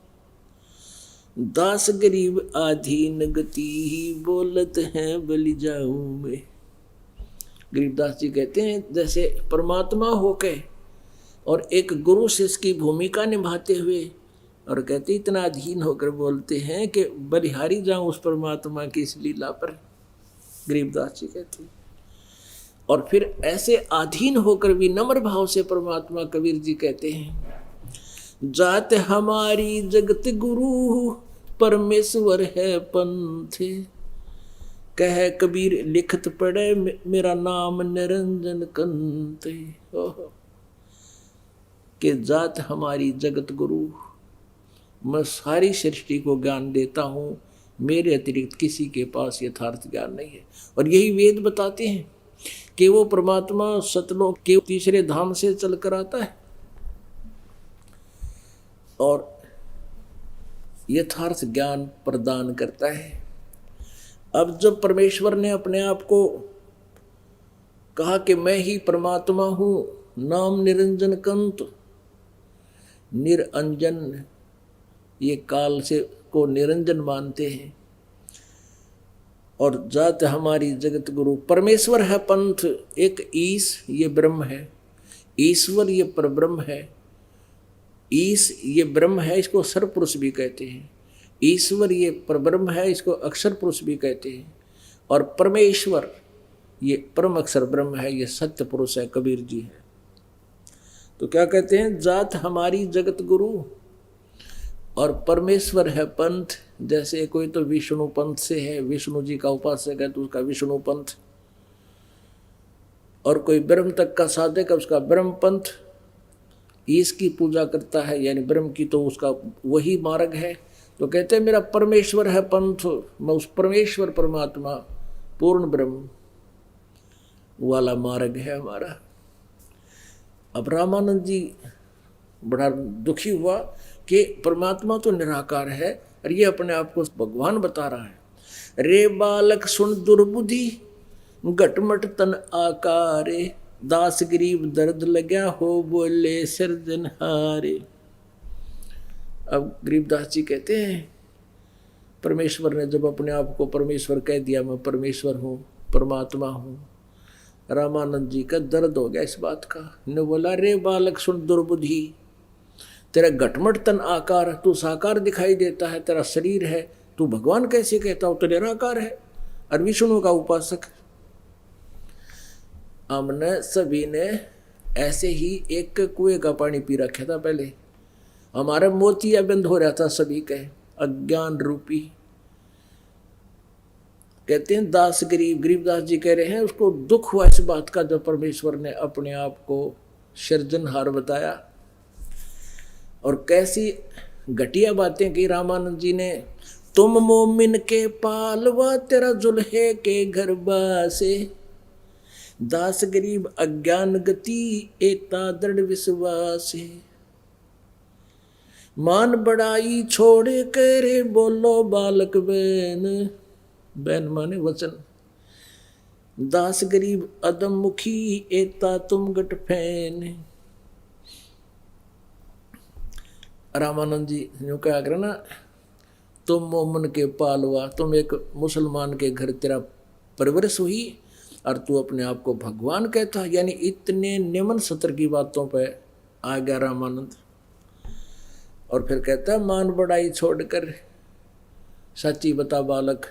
दास गरीब आधीन गति ही बोलत हैं बलि जाऊं मैं। गरीबदास जी कहते हैं जैसे परमात्मा होके और एक गुरु शिष्य की भूमिका निभाते हुए, और कहते इतना अधीन होकर बोलते हैं कि बलिहारी जाऊं उस परमात्मा की इस लीला पर। गरीबदास जी कहते हैं, और फिर ऐसे अधीन होकर भी नम्र भाव से परमात्मा कबीर जी कहते हैं, जात हमारी जगत गुरु परमेश्वर है पंथ, कह कबीर लिखत पड़े मेरा नाम निरंजन कंत। कि जात हमारी जगत गुरु, मैं सारी सृष्टि को ज्ञान देता हूँ, मेरे अतिरिक्त किसी के पास यथार्थ ज्ञान नहीं है। और यही वेद बताते हैं कि वो परमात्मा सतलोक के तीसरे धाम से चलकर आता है और यथार्थ ज्ञान प्रदान करता है। अब जब परमेश्वर ने अपने आप को कहा कि मैं ही परमात्मा हूँ, नाम निरंजन कंत, निरंजन ये काल से को निरंजन मानते हैं, और जात हमारी जगत गुरु, परमेश्वर है पंथ, एक ईश ये ब्रह्म है, ईश्वर ये परब्रह्म है, ईश ये ब्रह्म है, इसको अक्षर पुरुष भी कहते हैं, ईश्वर ये परब्रह्म है, इसको अक्षर पुरुष भी कहते हैं, और परमेश्वर ये परम अक्षर ब्रह्म है, ये सत्य पुरुष है, कबीर जी है। तो क्या कहते हैं, जात हमारी जगत गुरु और परमेश्वर है पंथ। जैसे कोई तो विष्णु पंथ से है, विष्णु जी का उपासक है तो उसका विष्णु पंथ, और कोई ब्रह्म तक का साधक है उसका ब्रह्म पंथ, ईश की पूजा करता है यानी ब्रह्म की, तो उसका वही मार्ग है। तो कहते हैं मेरा परमेश्वर है पंथ, मैं उस परमेश्वर परमात्मा पूर्ण ब्रह्म वाला मार्ग है हमारा। अब रामानंद जी बड़ा दुखी हुआ कि परमात्मा तो निराकार है और ये अपने आप को भगवान बता रहा है। रे बालक सुन दुर्बुद्धि घटमट तन आकारे, दास गरीब दर्द लग्या हो बोले सिरजनहारे। अब गरीबदास जी कहते हैं परमेश्वर ने जब अपने आप को परमेश्वर कह दिया, मैं परमेश्वर हूँ, परमात्मा हूँ, रामानंद जी का दर्द हो गया इस बात का। ने बोला रे बालक सुन दुर्बुद्धि, तेरा घटमट तन आकार, तू साकार दिखाई देता है, तेरा शरीर है, तू भगवान कैसे कहता हो, तो निराकार है और विष्णु का उपासक। हमने सभी ने ऐसे ही एक कुएं का पानी पी रखा था पहले, हमारा मोतिया बंद हो रहा था सभी के अज्ञान रूपी। कहते हैं दास गरीब, गरीबदास जी कह रहे हैं उसको दुख हुआ इस बात का जब परमेश्वर ने अपने आप को सृजनहार बताया। और कैसी घटिया बातें की रामानंद जी ने, तुम मोमिन के पालवा तेरा जुल्हे के घर बासे, दास गरीब अज्ञान गति एता दृढ़ विश्वास है, मान बड़ाई छोड़ करे बोलो बालक बहन, बहन माने वचन, दास गरीब अदम मुखी एता तुम गट फैन। रामानंद जी यूँ क्या कर ना, तुम मोमन के पालवा, तुम एक मुसलमान के घर तेरा परवरिश हुई और तू अपने आप को भगवान कहता, यानी इतने निम्न सत्र की बातों पे आ गया रामानंद। और फिर कहता मान बड़ाई छोड़कर सच्ची बता बालक,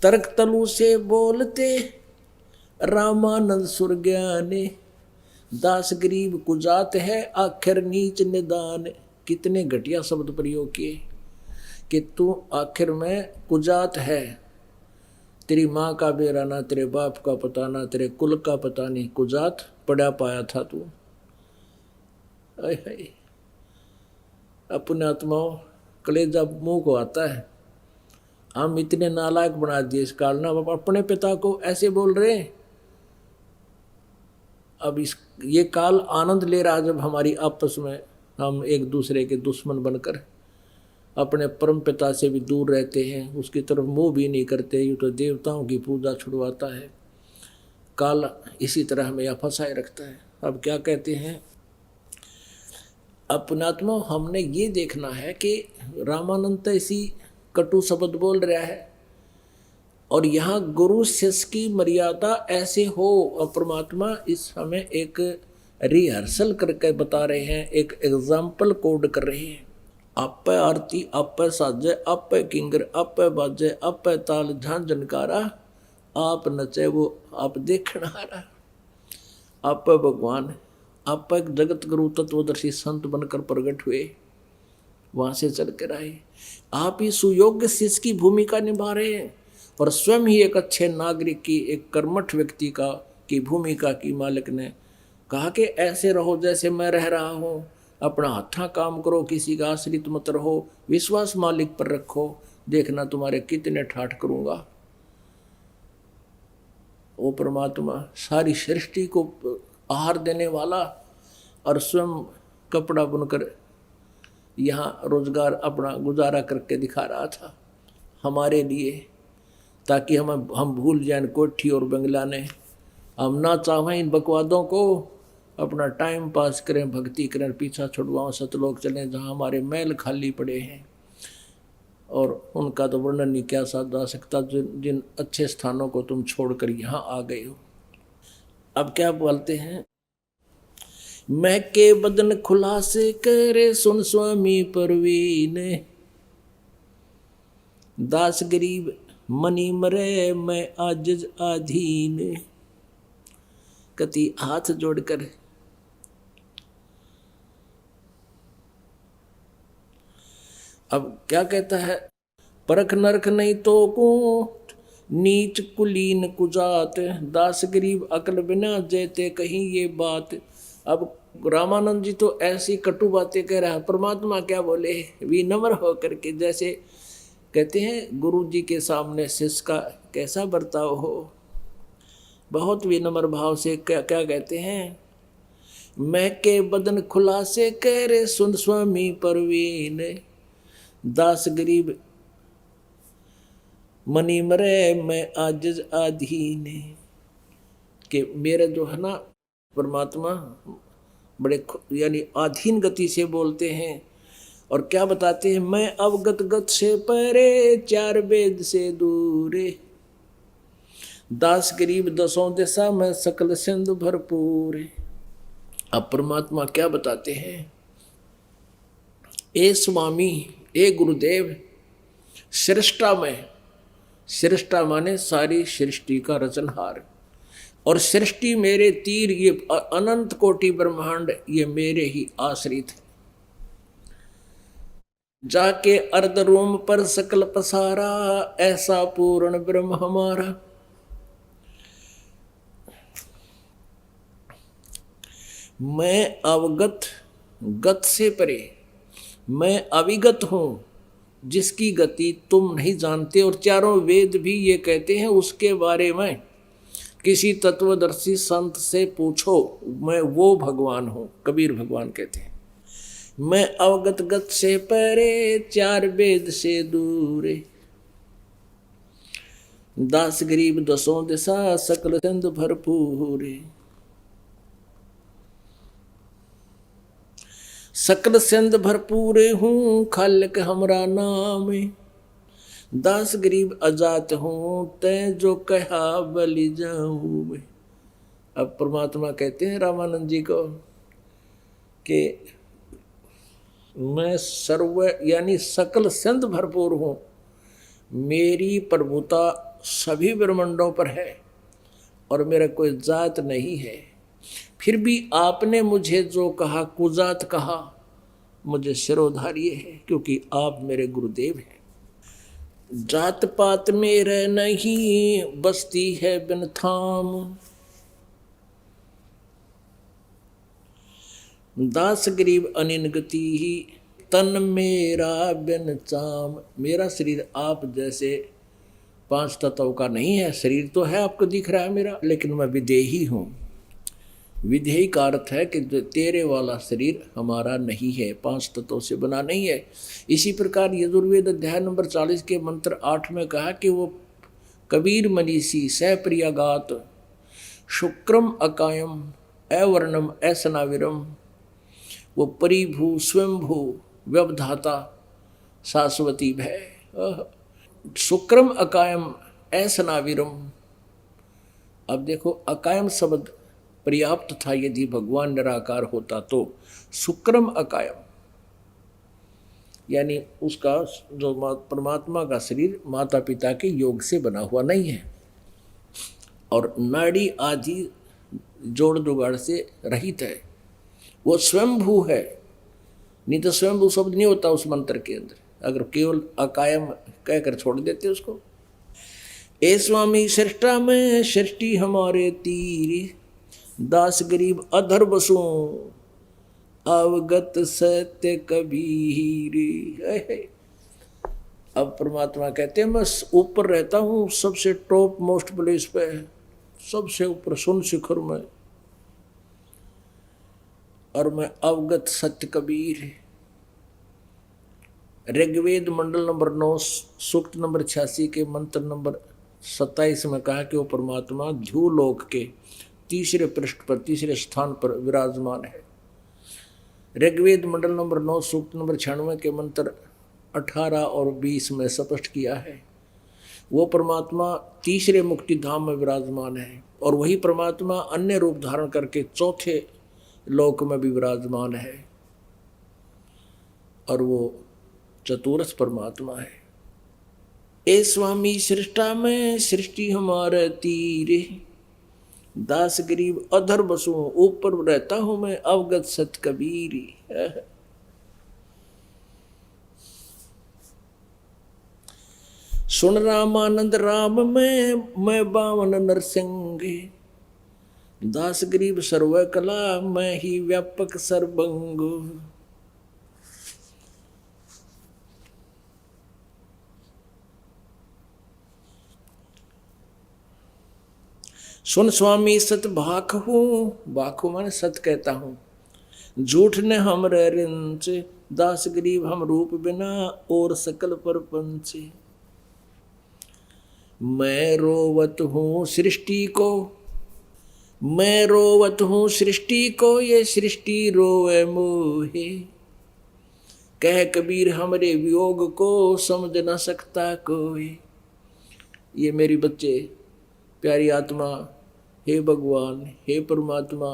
तर्क तलु से बोलते रामानंद सुर ज्ञाने, दास गरीब कुजात है आखिर नीच निदान। कितने घटिया शब्द प्रयोग किए कि तू आखिर में कुजात है, तेरी माँ का बेरा ना, तेरे बाप का पता ना, तेरे कुल का पता नहीं, कुजात पड़ा पाया था तू। अपने आत्माओं कलेजा मुंह को आता है, हम इतने नालायक बना दिए इस काल ना, अपने पिता को ऐसे बोल रहे हैं। अब ये काल आनंद ले रहा जब हमारी आपस में हम एक दूसरे के दुश्मन बनकर अपने परम पिता से भी दूर रहते हैं, उसकी तरफ मुंह भी नहीं करते। यूँ तो देवताओं की पूजा छुड़वाता है काल, इसी तरह हमें यह फंसाए रखता है। अब क्या कहते हैं अपनात्मा, हमने ये देखना है कि रामानंद ऐसी कटु शब्द बोल रहा है और यहाँ गुरु शिष्य की मर्यादा ऐसे हो। और परमात्मा इस हमें एक रिहर्सल करके बता रहे हैं, एक एग्जाम्पल कोड कर रहे हैं। आप आरती आप साजे, आप किंगर, आप बाजे, आप ताल झांझनकारा, आप नचे वो आप देखना रहा। आप भगवान, आप एक जगत गुरु तत्वदर्शी संत बनकर प्रकट हुए, वहाँ से चल कर आए। आप ही सुयोग्य शिष्य की भूमिका निभा रहे हैं और स्वयं ही एक अच्छे नागरिक की, एक कर्मठ व्यक्ति की भूमिका की मालिक ने कहा कि ऐसे रहो जैसे मैं रह रहा हूँ, अपना हत्था काम करो, किसी का आश्रित मत रहो, विश्वास मालिक पर रखो, देखना तुम्हारे कितने ठाठ करूँगा। वो परमात्मा सारी सृष्टि को आहार देने वाला और स्वयं कपड़ा बुनकर यहाँ रोजगार अपना गुजारा करके दिखा रहा था हमारे लिए, ताकि हम भूल जाएं कोठी और बंगला ने, हम ना चाहें इन बकवादों को, अपना टाइम पास करें, भक्ति करें, पीछा छुड़वाओं, सतलोक चलें जहाँ हमारे महल खाली पड़े हैं। और उनका तो वर्णन नहीं क्या साथ जा सकता, जिन अच्छे स्थानों को तुम छोड़कर यहाँ आ गए हो। अब क्या बोलते हैं, मैं के बदन खुलासे करे सुन स्वामी परवीन, दास गरीब मनी मरे मैं आजिज आधीन। कति हाथ जोड़कर अब क्या कहता है, परख नरख नहीं तो को नीच कुलीन कुजात, दास गरीब अकल बिना जेते कहीं ये बात। अब रामानंद जी तो ऐसी कटु बातें कह रहा है, परमात्मा क्या बोले, विनम्र होकर के, जैसे कहते हैं गुरु जी के सामने शिष्य का कैसा बर्ताव हो, बहुत विनम्र भाव से क्या क्या कहते हैं, मैं के बदन खुलासे कह रे सुन स्वामी परवीन, दास गरीब मनी मरे मैं आजिज आधीन। कि मेरे जो है ना परमात्मा बड़े यानी आधीन गति से बोलते हैं और क्या बताते हैं, मैं अवगत गत से परे चार वेद से दूरे, दास गरीब दसों दिशा में सकल सिंधु भरपूर। अब परमात्मा क्या बताते हैं, ए स्वामी, ए गुरुदेव, सृष्टा में, सृष्टा माने सारी सृष्टि का रचनहार, और सृष्टि मेरे तीर, ये अनंत कोटि ब्रह्मांड ये मेरे ही आश्रित है। जाके अर्ध रोम पर सकल पसारा, ऐसा पूर्ण ब्रह्म हमारा। मैं अवगत, गत से परे, मैं अविगत हूं, जिसकी गति तुम नहीं जानते, और चारों वेद भी ये कहते हैं उसके बारे में। किसी तत्वदर्शी संत से पूछो, मैं वो भगवान हूँ, कबीर भगवान कहते हैं। मैं अवगत गत से परे, चार वेद से दूरे, दास गरीब दसों दिशा सकल सिंधु भरपूरे। सकल सिंध भरपूरे हूँ खालिक हमरा नाम, दास गरीब अजात हूँ तै जो कहा बलि जाऊँ मैं। अब परमात्मा कहते हैं रामानंद जी को कि मैं सर्व यानी सकल सिंध भरपूर हूँ, मेरी प्रभुता सभी ब्रह्मांडों पर है और मेरा कोई जात नहीं है। फिर भी आपने मुझे जो कहा कुजात कहा, मुझे सिरोधार्य है, क्योंकि आप मेरे गुरुदेव हैं। जात पात मेरे नहीं, बस्ती है बिन थाम। दास गरीब अनिन गति ही, तन मेरा बिन चाम। मेरा शरीर आप जैसे 5 तत्व का नहीं है। शरीर तो है, आपको दिख रहा है मेरा, लेकिन मैं विदेही हूँ। विधेयी का अर्थ है कि जो तेरे वाला शरीर हमारा नहीं है, 5 तत्वों से बना नहीं है। इसी प्रकार यजुर्वेद अध्याय नंबर 40 के मंत्र 8 में कहा कि वो कबीर मनीषी सप्रियागात शुक्रम अकायम अवर्णम असनाविरम, वो परिभू स्वयंभू व्यवधाता शाश्वती भय शुक्रम अकायम असनाविरम। अब देखो, अकायम शब्द पर्याप्त था यदि भगवान निराकार होता तो। शुक्रम अकायम यानी उसका जो परमात्मा का शरीर माता पिता के योग से बना हुआ नहीं है, और नाड़ी आदि जोड़ जुगाड़ से रहित है। वो स्वयंभू है, नहीं तो स्वयंभू शब्द नहीं होता उस मंत्र के अंदर, अगर केवल अकायम कहकर छोड़ देते उसको। ए स्वामी सृष्टा में सृष्टि हमारे तीरी, दास गरीब अधर बसो अवगत सत्य कबीर। अब परमात्मा कहते हैं मैं ऊपर रहता हूँ, सबसे टॉप मोस्ट प्लेस पे, सबसे ऊपर सुन शिखर में, और मैं अवगत सत्य कबीर। ऋग्वेद मंडल नंबर 9 सूक्त नंबर 86 के मंत्र नंबर 27 में कहा कि वो परमात्मा ध्युलोक के तीसरे पृष्ठ पर, तीसरे स्थान पर विराजमान है। ऋग्वेद मंडल नंबर 9 सूक्त नंबर 96 के मंत्र 18 और 20 में स्पष्ट किया है वो परमात्मा तीसरे मुक्ति धाम में विराजमान है, और वही परमात्मा अन्य रूप धारण करके चौथे लोक में भी विराजमान है, और वो चतुरथ परमात्मा है। ए स्वामी सृष्टा में सृष्टि हमारे तीरे, दास गरीब अधर बसू ऊपर रहता हूं मैं अवगत सत कबीरी। सुन रामानंद राम में मैं बावन नरसिंह, दास गरीब सर्व कला मैं ही व्यापक सर्वंग। सुन स्वामी सत भाख हूँ, भाखू माने सत कहता हूँ, झूठ ने हम रिंच, दास गरीब हम रूप बिना और सकल पर पंच। मैं रोवत हूँ सृष्टि को, मैं रोवत हूँ सृष्टि को, ये सृष्टि रोवे मोहे। कह कबीर हमरे वियोग को समझ न सकता कोई। ये मेरी बच्चे प्यारी आत्मा, हे भगवान, हे परमात्मा,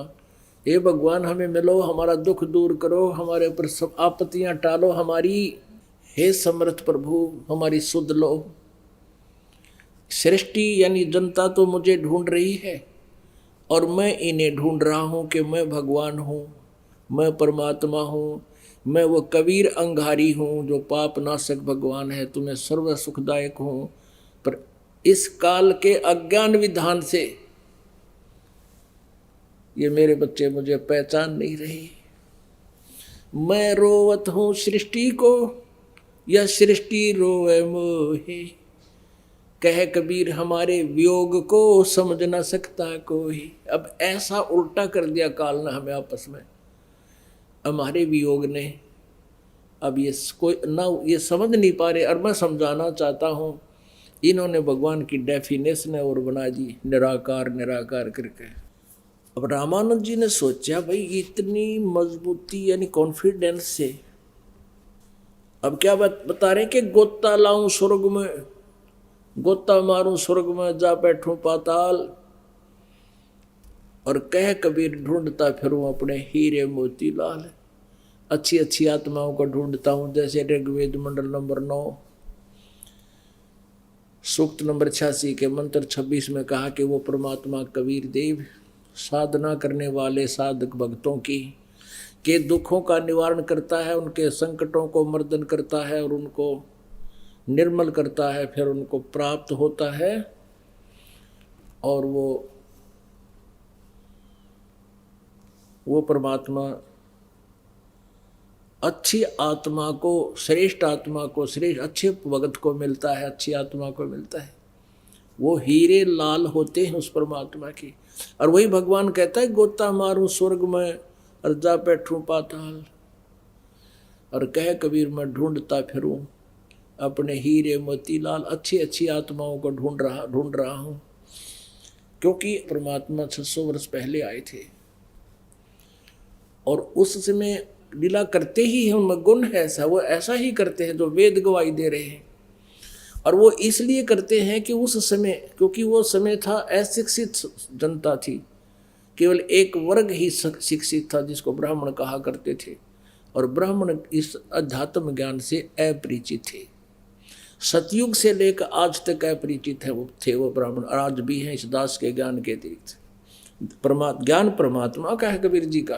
हे भगवान हमें मिलो, हमारा दुख दूर करो, हमारे ऊपर सब आपत्तियां टालो हमारी। हे समर्थ प्रभु हमारी सुध लो। सृष्टि यानी जनता तो मुझे ढूंढ रही है, और मैं इन्हें ढूंढ रहा हूँ कि मैं भगवान हूँ, मैं परमात्मा हूँ, मैं वो कबीर अंगारी हूँ जो पाप नाशक भगवान है, तुम्हें सर्व सुखदायक हूँ। पर इस काल के अज्ञान विधान से ये मेरे बच्चे मुझे पहचान नहीं रही। मैं रोवत हूँ सृष्टि को, यह सृष्टि रोवे मोहे। कह कबीर हमारे वियोग को समझ न सकता कोई। अब ऐसा उल्टा कर दिया काल ने हमें आपस में, हमारे वियोग ने। अब ये कोई ना ये समझ नहीं पा रहे, और मैं समझाना चाहता हूँ। इन्होंने भगवान की डेफिनेशन और बना दी निराकार निराकार करके। अब रामानंद जी ने सोचा भाई इतनी मजबूती यानी कॉन्फिडेंस से, अब क्या बता रहे कि गोता लाऊं स्वर्ग में, गोता मारूं स्वर्ग में, जा बैठूं पाताल, और कह कबीर ढूंढता फिरूं अपने हीरे मोती लाल। अच्छी अच्छी आत्माओं को ढूंढता हूं, जैसे ऋग्वेद मंडल नंबर 9 सूक्त नंबर 86 के मंत्र 26 में कहा कि वो परमात्मा कबीर देव साधना करने वाले साधक भक्तों की, के दुखों का निवारण करता है, उनके संकटों को मर्दन करता है और उनको निर्मल करता है, फिर उनको प्राप्त होता है और वो परमात्मा अच्छी आत्मा को, श्रेष्ठ आत्मा को, श्रेष्ठ अच्छे भगत को मिलता है, अच्छी आत्मा को मिलता है। वो हीरे लाल होते हैं उस परमात्मा की। और वही भगवान कहता है गोता मारूं स्वर्ग में और जा बैठूं पाताल, और कह कबीर मैं ढूंढता फिरूं अपने हीरे मोती लाल। अच्छी अच्छी आत्माओं को ढूंढ रहा हूं, क्योंकि परमात्मा 600 वर्ष पहले आए थे और उस समय लीला करते ही हैं, उनमें गुण है ऐसा, वो ऐसा ही करते हैं जो वेद गवाही दे रहे हैं। और वो इसलिए करते हैं कि उस समय, क्योंकि वो समय था अशिक्षित जनता थी, केवल एक वर्ग ही शिक्षित था जिसको ब्राह्मण कहा करते थे, और ब्राह्मण इस अध्यात्म ज्ञान से अपरिचित थे। सतयुग से लेकर आज तक अपरिचित है वो थे वो ब्राह्मण, और आज भी हैं इस दास के ज्ञान के अतिरिक्त। ज्ञान परमात्मा का है कबीर जी का,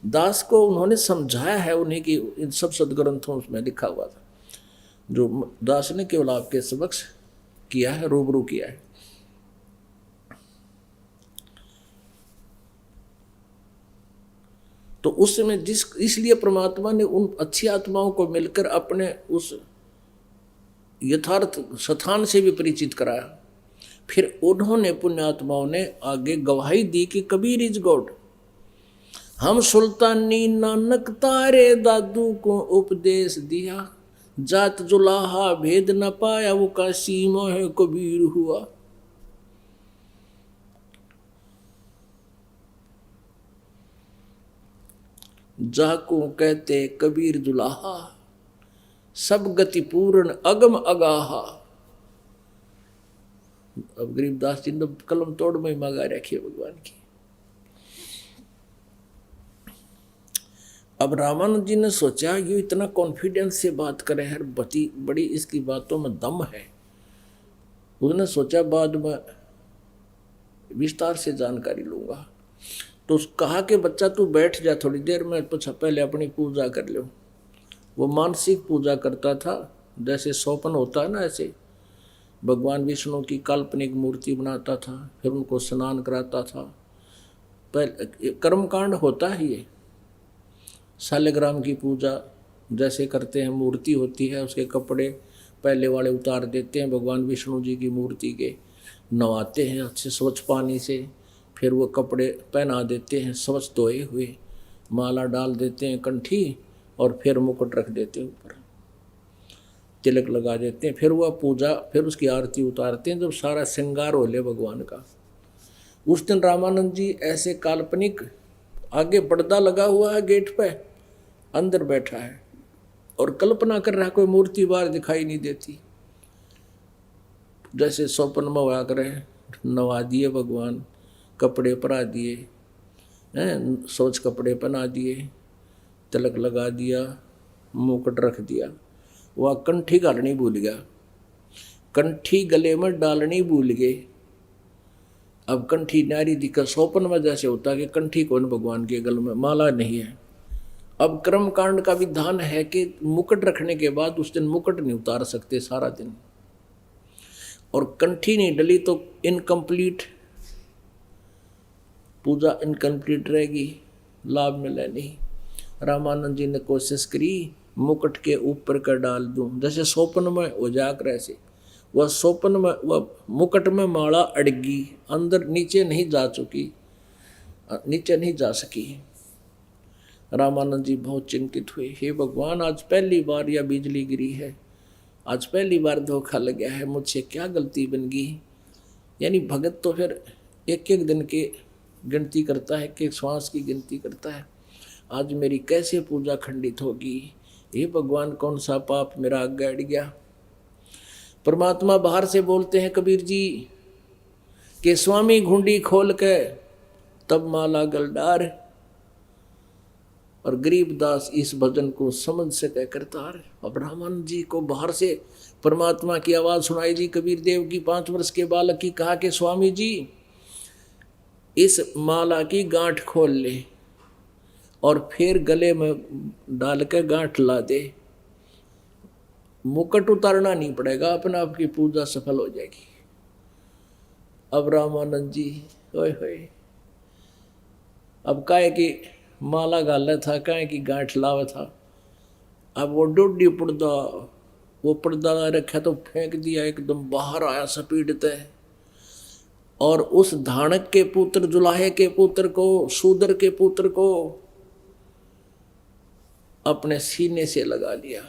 दास को उन्होंने समझाया है उन्हीं की इन सब सदग्रंथों में लिखा हुआ था, जो दास ने केवल आपके समक्ष किया है, रूबरू किया है। तो उस समय इसलिए परमात्मा ने उन अच्छी आत्माओं को मिलकर अपने उस यथार्थ स्थान से भी परिचित कराया। फिर उन्होंने पुण्यात्माओं ने आगे गवाही दी कि कबीर इज गॉड। हम सुल्तानी नानक तारे दादू को उपदेश दिया, जात जुलाहा भेद न पाया वो का सीमा है कबीर हुआ। जाको कहते कबीर दुलाहा, सब गति पूर्ण अगम अगाहा। अब गरीबदास जी ने कलम तोड़ में मांगा रखी है भगवान की। अब रामानंद जी ने सोचा ये इतना कॉन्फिडेंस से बात करे है, बड़ी इसकी बातों में दम है। उसने सोचा बाद में विस्तार से जानकारी लूंगा। तो कहा कि बच्चा तू बैठ जा थोड़ी देर में, पहले अपनी पूजा कर लो। वो मानसिक पूजा करता था, जैसे सोपन होता है ना, ऐसे भगवान विष्णु की काल्पनिक मूर्ति बनाता था, फिर उनको स्नान कराता था। पहले कर्मकांड होता है ये। शालिग्राम की पूजा जैसे करते हैं, मूर्ति होती है, उसके कपड़े पहले वाले उतार देते हैं, भगवान विष्णु जी की मूर्ति के नवाते हैं अच्छे स्वच्छ पानी से, फिर वो कपड़े पहना देते हैं स्वच्छ धोए हुए, माला डाल देते हैं कंठी, और फिर मुकुट रख देते हैं ऊपर, तिलक लगा देते हैं। फिर वह पूजा, फिर उसकी आरती उतारते हैं जब सारा श्रृंगार हो ले भगवान का। उस दिन रामानंद जी ऐसे काल्पनिक, आगे पर्दा लगा हुआ है गेट पे, अंदर बैठा है और कल्पना कर रहा है, कोई मूर्ति बाहर दिखाई नहीं देती। जैसे स्वप्न में हुआ करे, नवा दिए भगवान, कपड़े परा दिए हैं, सोच कपड़े पहना दिए, तिलक लगा दिया, मुकुट रख दिया। वह कंठी गालनी भूल गया, कंठी गले में डालनी भूल गए। अब कंठी नारी दिखा, स्वप्न में जैसे होता है कि कंठी कौन भगवान के गले में, माला नहीं है। अब कर्म कांड का विधान है कि मुकुट रखने के बाद उस दिन मुकुट नहीं उतार सकते सारा दिन, और कंठी नहीं डली तो इनकम्प्लीट पूजा, इनकम्प्लीट रहेगी, लाभ मिले नहीं। रामानंद जी ने कोशिश करी मुकुट के ऊपर का डाल दूं, जैसे स्वप्न में उजागर, ऐसे वह स्वप्न में वह मुकुट में माला अड़गी, अंदर नीचे नहीं जा चुकी, नीचे नहीं जा सकी। रामानंद जी बहुत चिंतित हुए, हे भगवान आज पहली बार यह बिजली गिरी है, आज पहली बार धोखा लग गया है, मुझसे क्या गलती बन गई। यानी भगत तो फिर एक एक दिन की गिनती करता है, एक श्वास की गिनती करता है, आज मेरी कैसे पूजा खंडित होगी। हे भगवान कौन सा पाप मेरा आगे अड़ गया। परमात्मा बाहर से बोलते हैं कबीर जी कि स्वामी घुंडी खोल के तब माला गलडार, और गरीबदास इस भजन को समझ सके करतार। अब रामानंद जी को बाहर से परमात्मा की आवाज़ सुनाई दी, कबीर देव की 5 वर्ष के बालक की, कहा कि स्वामी जी इस माला की गांठ खोल ले और फिर गले में डाल के गांठ ला दे। मुकुट उतारना नहीं पड़ेगा, अपने आप की पूजा सफल हो जाएगी। अब रामानंद जी ओए होए, अब काहे की माला गाले था, काहे की गांठ लावे था। अब वो डोडी पर्दा, वो पर्दा रखा तो फेंक दिया, एकदम बाहर आया सपीड़ते। और उस धानक के पुत्र, जुलाहे के पुत्र को, शूदर के पुत्र को अपने सीने से लगा लिया।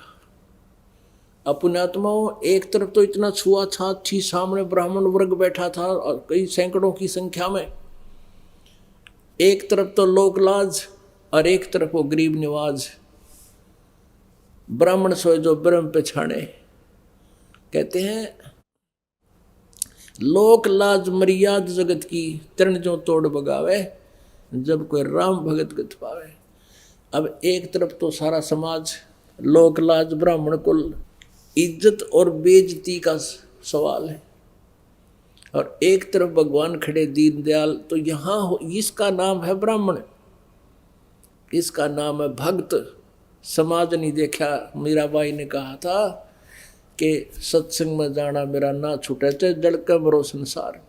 अपने आत्माओं, एक तरफ तो इतना छुआ छात थी, सामने ब्राह्मण वर्ग बैठा था और कई सैकड़ों की संख्या में, एक तरफ तो लोकलाज और एक तरफ वो गरीब निवाज। ब्राह्मण सोए जो ब्रह्म पे छाने। कहते हैं लोक लाज मर्याद जगत की, तरण जो तोड़ बगावे, जब कोई राम भगत गत पावे। अब एक तरफ तो सारा समाज, लोक लाज, ब्राह्मण कुल, इज्जत और बेइज्जती का सवाल है, और एक तरफ भगवान खड़े दीनदयाल। तो यहाँ इसका नाम है ब्राह्मण, इसका नाम है भक्त। समाज नहीं देखा। मीराबाई ने कहा था कि सत्संग में जाना मेरा ना छूटे, चाहे जड़ के मरो संसार।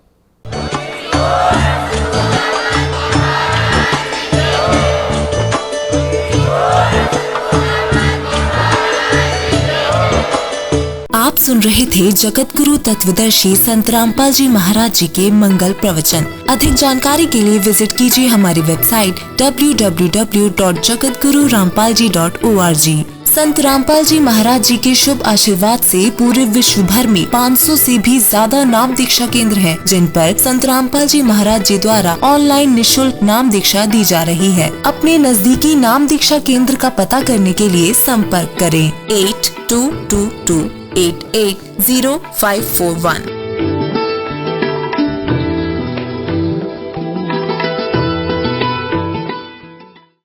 आप सुन रहे थे जगत गुरु तत्वदर्शी संत रामपाल जी महाराज जी के मंगल प्रवचन। अधिक जानकारी के लिए विजिट कीजिए हमारी वेबसाइट www.jagatgururampalji.org। संत रामपाल जी महाराज जी के शुभ आशीर्वाद से पूरे विश्व भर में 500 से भी ज्यादा नाम दीक्षा केंद्र हैं, जिन पर संत रामपाल जी महाराज जी द्वारा ऑनलाइन निःशुल्क नाम दीक्षा दी जा रही है। अपने नजदीकी नाम दीक्षा केंद्र का पता करने के लिए संपर्क करें 8222880541।